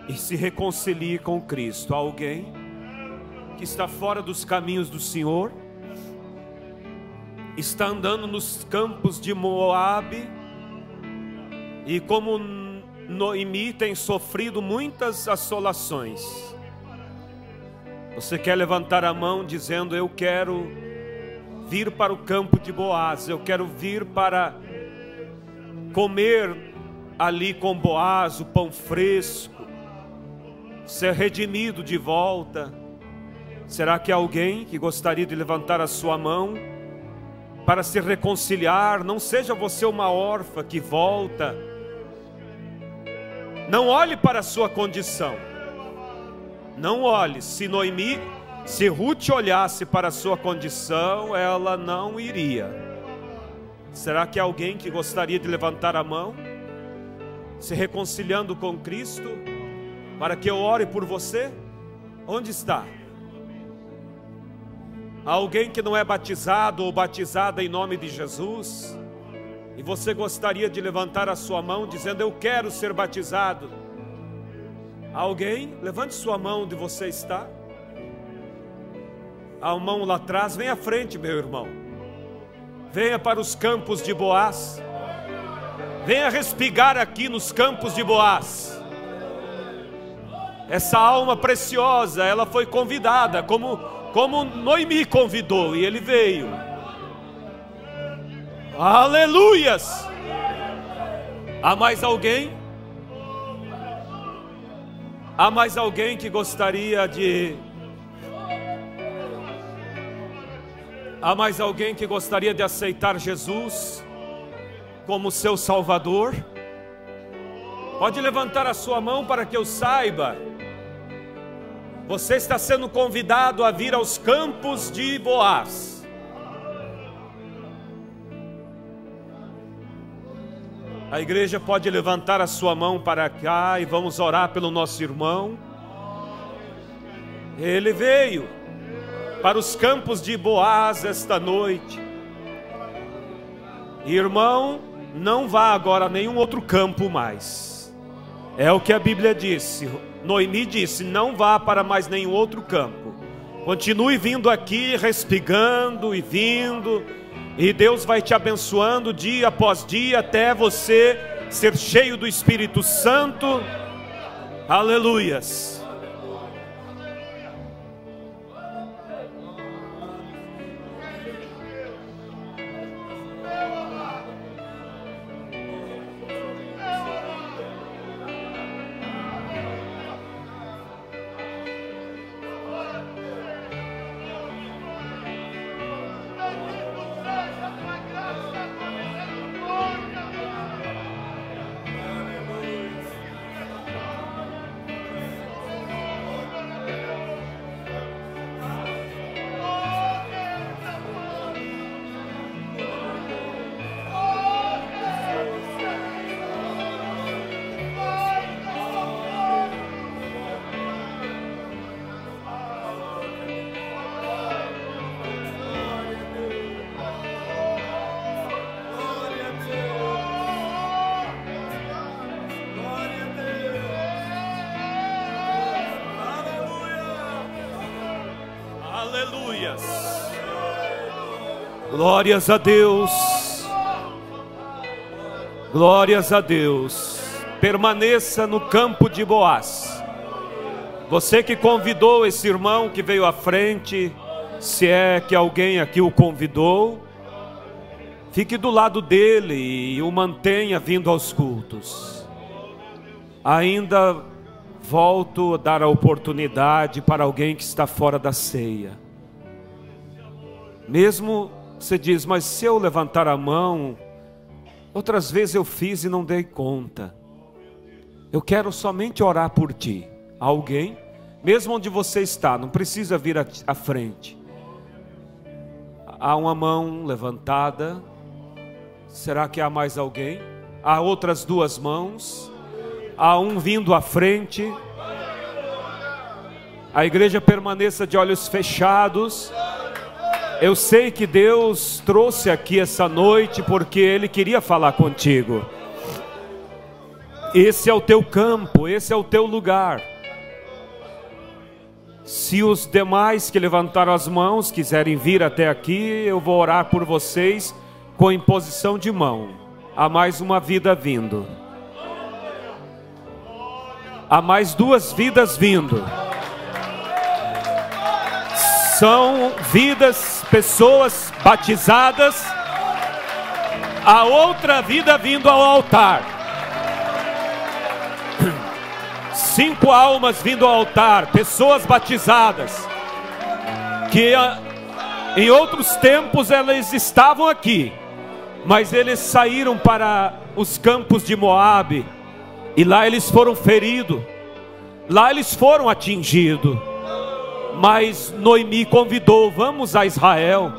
e se reconcilie com Cristo. Alguém que está fora dos caminhos do Senhor, está andando nos campos de Moabe, e como Noemi tem sofrido muitas assolações. Você quer levantar a mão dizendo: eu quero vir para o campo de Boaz, eu quero vir para comer ali com Boaz o pão fresco, ser redimido de volta. Será que há alguém que gostaria de levantar a sua mão para se reconciliar? Não seja você uma órfã que volta. Não olhe para a sua condição, não olhe. Se Ruth olhasse para a sua condição, ela não iria. Será que há alguém que gostaria de levantar a mão, se reconciliando com Cristo, para que eu ore por você? Onde está? Há alguém que não é batizado ou batizada em nome de Jesus, e você gostaria de levantar a sua mão dizendo: eu quero ser batizado? Alguém? Levante sua mão onde você está. Há uma mão lá atrás, vem à frente, meu irmão. Venha para os campos de Boaz. Venha respigar aqui nos campos de Boaz. Essa alma preciosa, ela foi convidada, como Noemi convidou, e ele veio. Aleluias! Há mais alguém? Há mais alguém que gostaria de... Há mais alguém que gostaria de aceitar Jesus como seu Salvador? Pode levantar a sua mão para que eu saiba. Você está sendo convidado a vir aos campos de Boaz. A igreja pode levantar a sua mão para cá e vamos orar pelo nosso irmão. Ele veio para os campos de Boaz esta noite. Irmão, não vá agora a nenhum outro campo mais. É o que a Bíblia disse. Noemi disse: não vá para mais nenhum outro campo. Continue vindo aqui, respigando e vindo, e Deus vai te abençoando dia após dia, até você ser cheio do Espírito Santo. Aleluias. Glórias a Deus. Glórias a Deus. Permaneça no campo de Boaz. Você que convidou esse irmão que veio à frente, se é que alguém aqui o convidou, fique do lado dele e o mantenha vindo aos cultos. Ainda volto a dar a oportunidade para alguém que está fora da ceia. Mesmo você diz: mas se eu levantar a mão, outras vezes eu fiz e não dei conta. Eu quero somente orar por ti. Alguém, mesmo onde você está, não precisa vir à frente. Há uma mão levantada. Será que há mais alguém? Há outras duas mãos. Há um vindo à frente. A igreja permaneça de olhos fechados. Eu sei que Deus trouxe aqui essa noite porque Ele queria falar contigo. Esse é o teu campo, esse é o teu lugar. Se os demais que levantaram as mãos quiserem vir até aqui, eu vou orar por vocês com imposição de mão. Há mais uma vida vindo. Há mais duas vidas vindo. São vidas, pessoas batizadas. A outra vida vindo ao altar. 5 almas vindo ao altar, pessoas batizadas, que em outros tempos elas estavam aqui, mas eles saíram para os campos de Moabe, e lá eles foram feridos, lá eles foram atingidos. Mas Noemi convidou: vamos a Israel.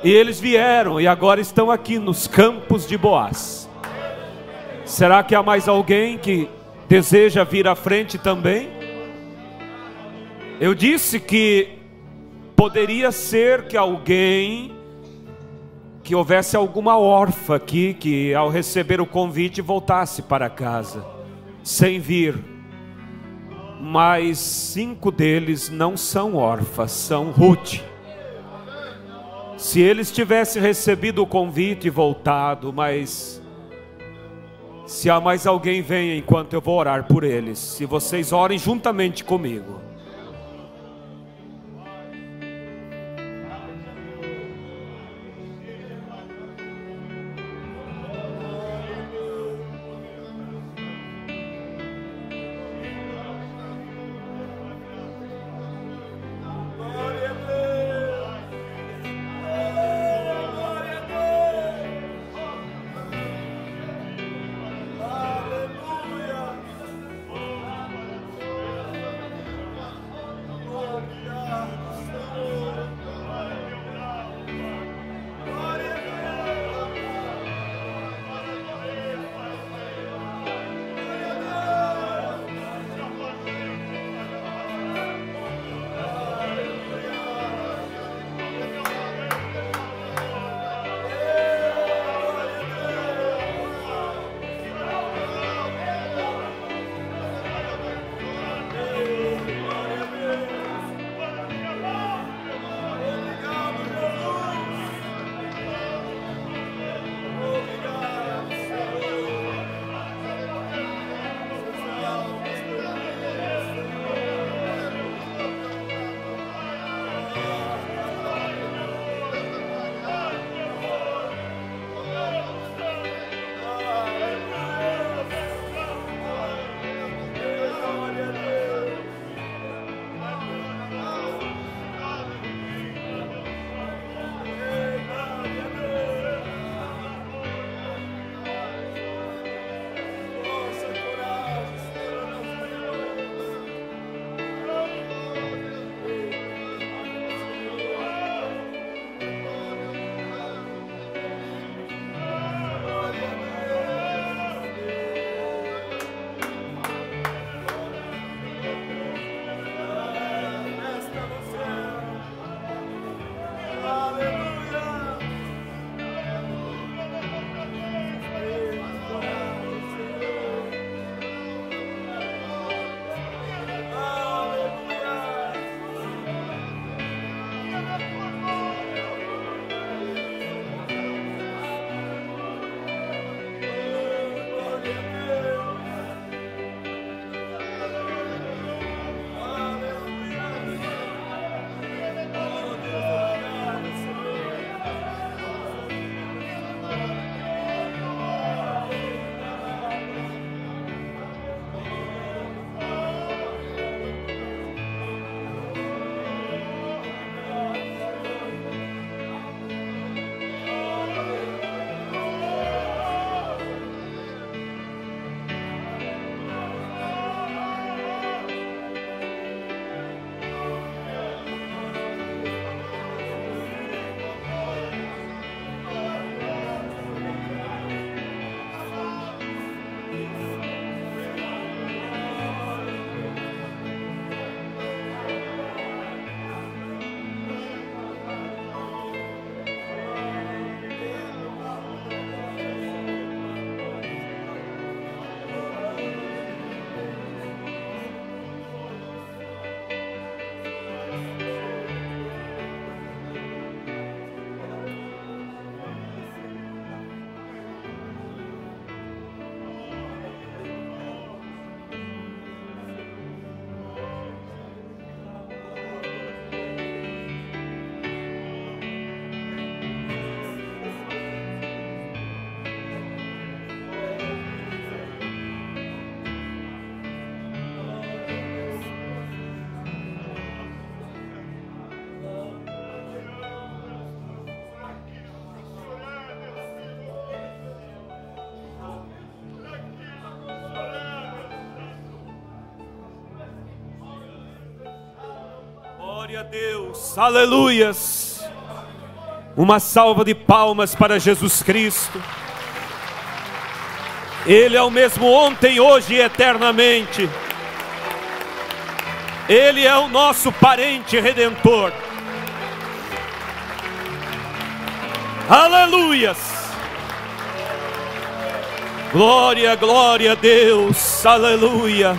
E eles vieram e agora estão aqui nos campos de Boaz. Será que há mais alguém que deseja vir à frente também? Eu disse que poderia ser que houvesse alguma órfã aqui, que ao receber o convite voltasse para casa, sem vir. Mas 5 deles não são órfãs, são Ruth. Se eles tivessem recebido o convite e voltado, mas se há mais alguém, venha enquanto eu vou orar por eles. Se vocês orem juntamente comigo. Glória a Deus, aleluias. Uma salva de palmas para Jesus Cristo. Ele é o mesmo ontem, hoje e eternamente. Ele é o nosso parente redentor. Aleluias. Glória, glória a Deus, aleluia.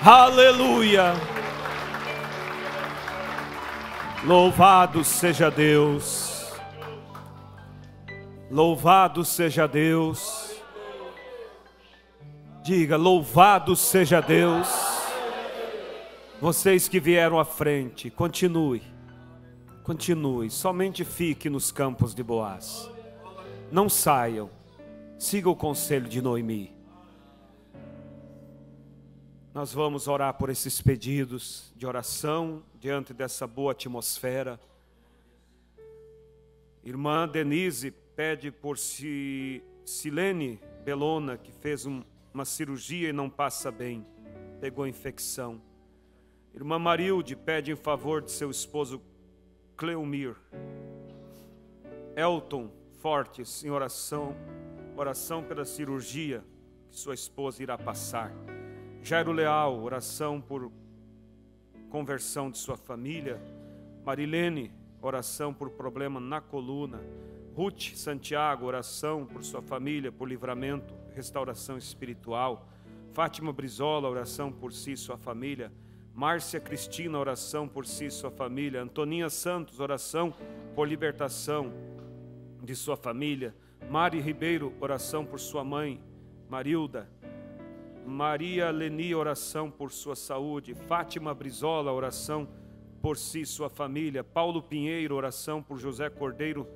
Aleluia. Louvado seja Deus. Louvado seja Deus. Diga, louvado seja Deus. Vocês que vieram à frente, continue. Continue, somente fique nos campos de Boaz. Não saiam. Siga o conselho de Noemi. Nós vamos orar por esses pedidos de oração, diante dessa boa atmosfera. Irmã Denise pede por Silene Belona, que fez uma cirurgia e não passa bem, pegou infecção. Irmã Marilde pede em favor de seu esposo Cleomir. Elton Fortes em oração pela cirurgia que sua esposa irá passar. Jairo Leal, oração por conversão de sua família. Marilene, oração por problema na coluna. Ruth Santiago, oração por sua família, por livramento, restauração espiritual. Fátima Brizola, oração por si e sua família. Márcia Cristina, oração por si e sua família. Antoninha Santos, oração por libertação de sua família. Mari Ribeiro, oração por sua mãe, Marilda. Maria Leni, oração por sua saúde. Fátima Brizola, oração por si e sua família. Paulo Pinheiro, oração por José Cordeiro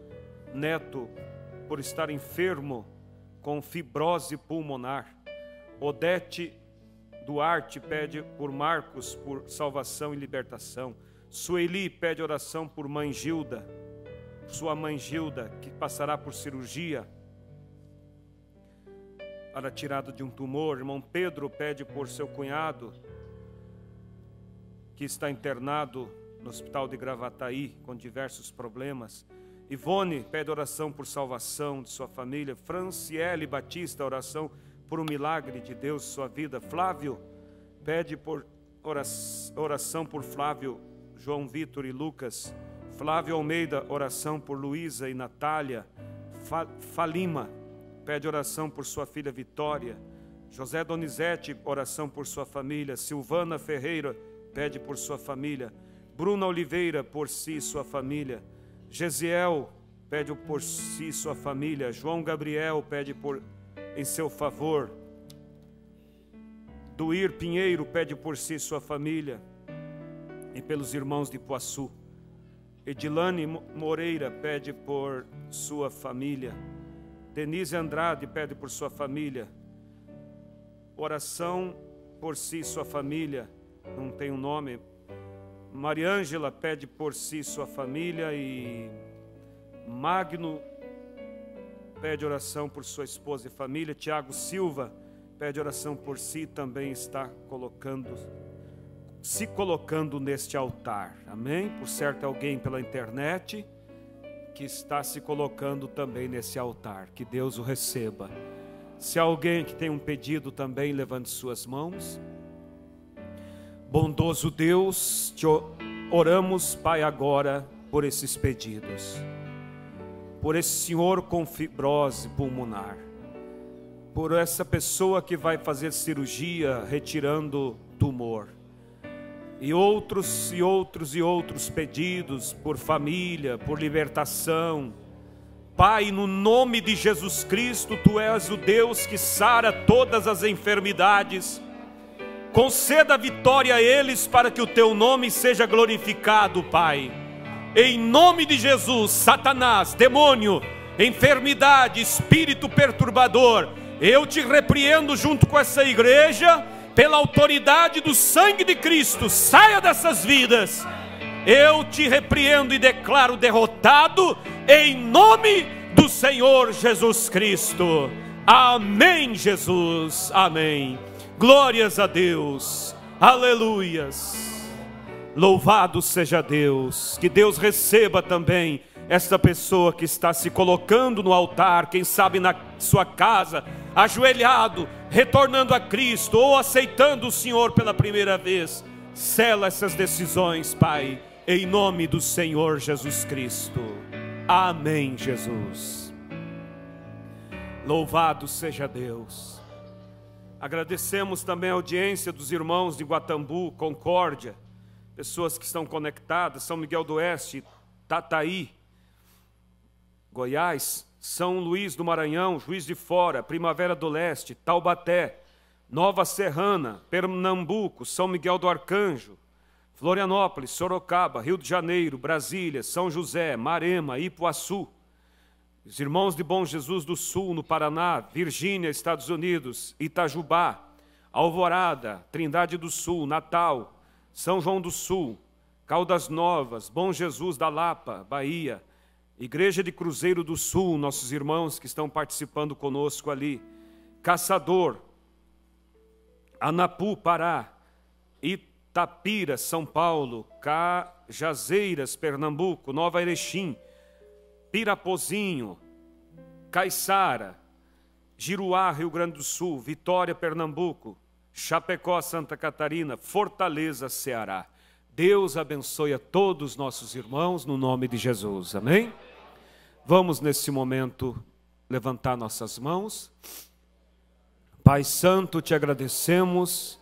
Neto, por estar enfermo com fibrose pulmonar. Odete Duarte pede por Marcos, por salvação e libertação. Sueli pede oração por mãe Gilda, sua mãe Gilda, que passará por cirurgia para a tirada de um tumor. Irmão Pedro pede por seu cunhado, que está internado no hospital de Gravataí, com diversos problemas. Ivone pede oração por salvação de sua família. Franciele Batista, oração por um milagre de Deus em sua vida. Flávio pede por oração por Flávio, João Vitor e Lucas. Flávio Almeida, oração por Luísa e Natália. Falima pede oração por sua filha Vitória. José Donizete, oração por sua família. Silvana Ferreira pede por sua família. Bruna Oliveira, por si e sua família. Gesiel pede por si e sua família. João Gabriel pede em seu favor. Duir Pinheiro pede por si e sua família e pelos irmãos de Ipuaçu. Edilane Moreira pede por sua família. Denise Andrade pede por sua família. Oração por si e sua família, não tem um nome. Mariângela pede por si e sua família. E Magno pede oração por sua esposa e família. Tiago Silva pede oração por si, também está se colocando neste altar. Amém? Por certo, alguém pela internet que está se colocando também nesse altar. Que Deus o receba. Se alguém que tem um pedido também, levante suas mãos. Bondoso Deus, te oramos, Pai, agora por esses pedidos. Por esse senhor com fibrose pulmonar. Por essa pessoa que vai fazer cirurgia retirando tumor. E outros pedidos por família, por libertação. Pai, no nome de Jesus Cristo, Tu és o Deus que sara todas as enfermidades. Conceda vitória a eles para que o Teu nome seja glorificado, Pai. Em nome de Jesus, Satanás, demônio, enfermidade, espírito perturbador, eu te repreendo junto com essa igreja, pela autoridade do sangue de Cristo. Saia dessas vidas. Eu te repreendo e declaro derrotado em nome do Senhor Jesus Cristo. Amém, Jesus. Amém. Glórias a Deus. Aleluias. Louvado seja Deus. Que Deus receba também esta pessoa que está se colocando no altar, quem sabe na sua casa, ajoelhado, retornando a Cristo ou aceitando o Senhor pela primeira vez. Sela essas decisões, Pai, em nome do Senhor Jesus Cristo. Amém, Jesus. Louvado seja Deus. Agradecemos também a audiência dos irmãos de Guatambu, Concórdia, pessoas que estão conectadas, São Miguel do Oeste, Tataí, Goiás, São Luís do Maranhão, Juiz de Fora, Primavera do Leste, Taubaté, Nova Serrana, Pernambuco, São Miguel do Arcanjo, Florianópolis, Sorocaba, Rio de Janeiro, Brasília, São José, Marema, Ipuaçu, os irmãos de Bom Jesus do Sul, no Paraná, Virgínia, Estados Unidos, Itajubá, Alvorada, Trindade do Sul, Natal, São João do Sul, Caldas Novas, Bom Jesus da Lapa, Bahia, Igreja de Cruzeiro do Sul, nossos irmãos que estão participando conosco ali, Caçador, Anapu, Pará, Itapira, São Paulo, Cajazeiras, Pernambuco, Nova Erechim, Pirapozinho, Caiçara, Giruá, Rio Grande do Sul, Vitória, Pernambuco, Chapecó, Santa Catarina, Fortaleza, Ceará. Deus abençoe a todos os nossos irmãos, no nome de Jesus, amém? Vamos nesse momento levantar nossas mãos. Pai Santo, te agradecemos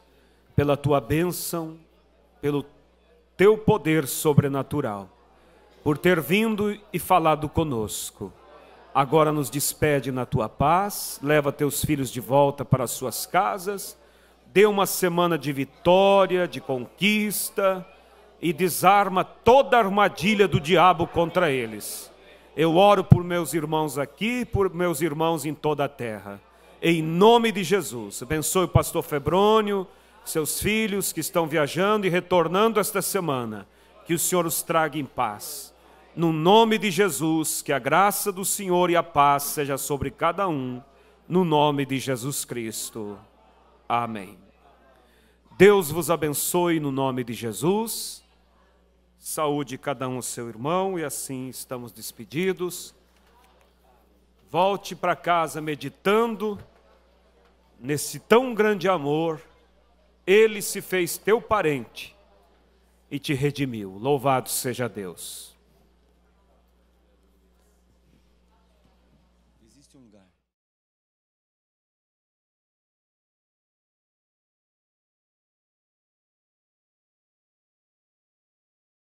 pela tua bênção, pelo teu poder sobrenatural, por ter vindo e falado conosco. Agora nos despede na tua paz, leva teus filhos de volta para as suas casas, dê uma semana de vitória, de conquista e desarma toda a armadilha do diabo contra eles. Eu oro por meus irmãos aqui, por meus irmãos em toda a terra. Em nome de Jesus, abençoe o pastor Febrônio, seus filhos que estão viajando e retornando esta semana. Que o Senhor os traga em paz. No nome de Jesus, que a graça do Senhor e a paz seja sobre cada um. No nome de Jesus Cristo. Amém. Deus vos abençoe no nome de Jesus. Saúde cada um ao seu irmão e assim estamos despedidos. Volte para casa meditando nesse tão grande amor. Ele se fez teu parente e te redimiu. Louvado seja Deus. Existe um lugar.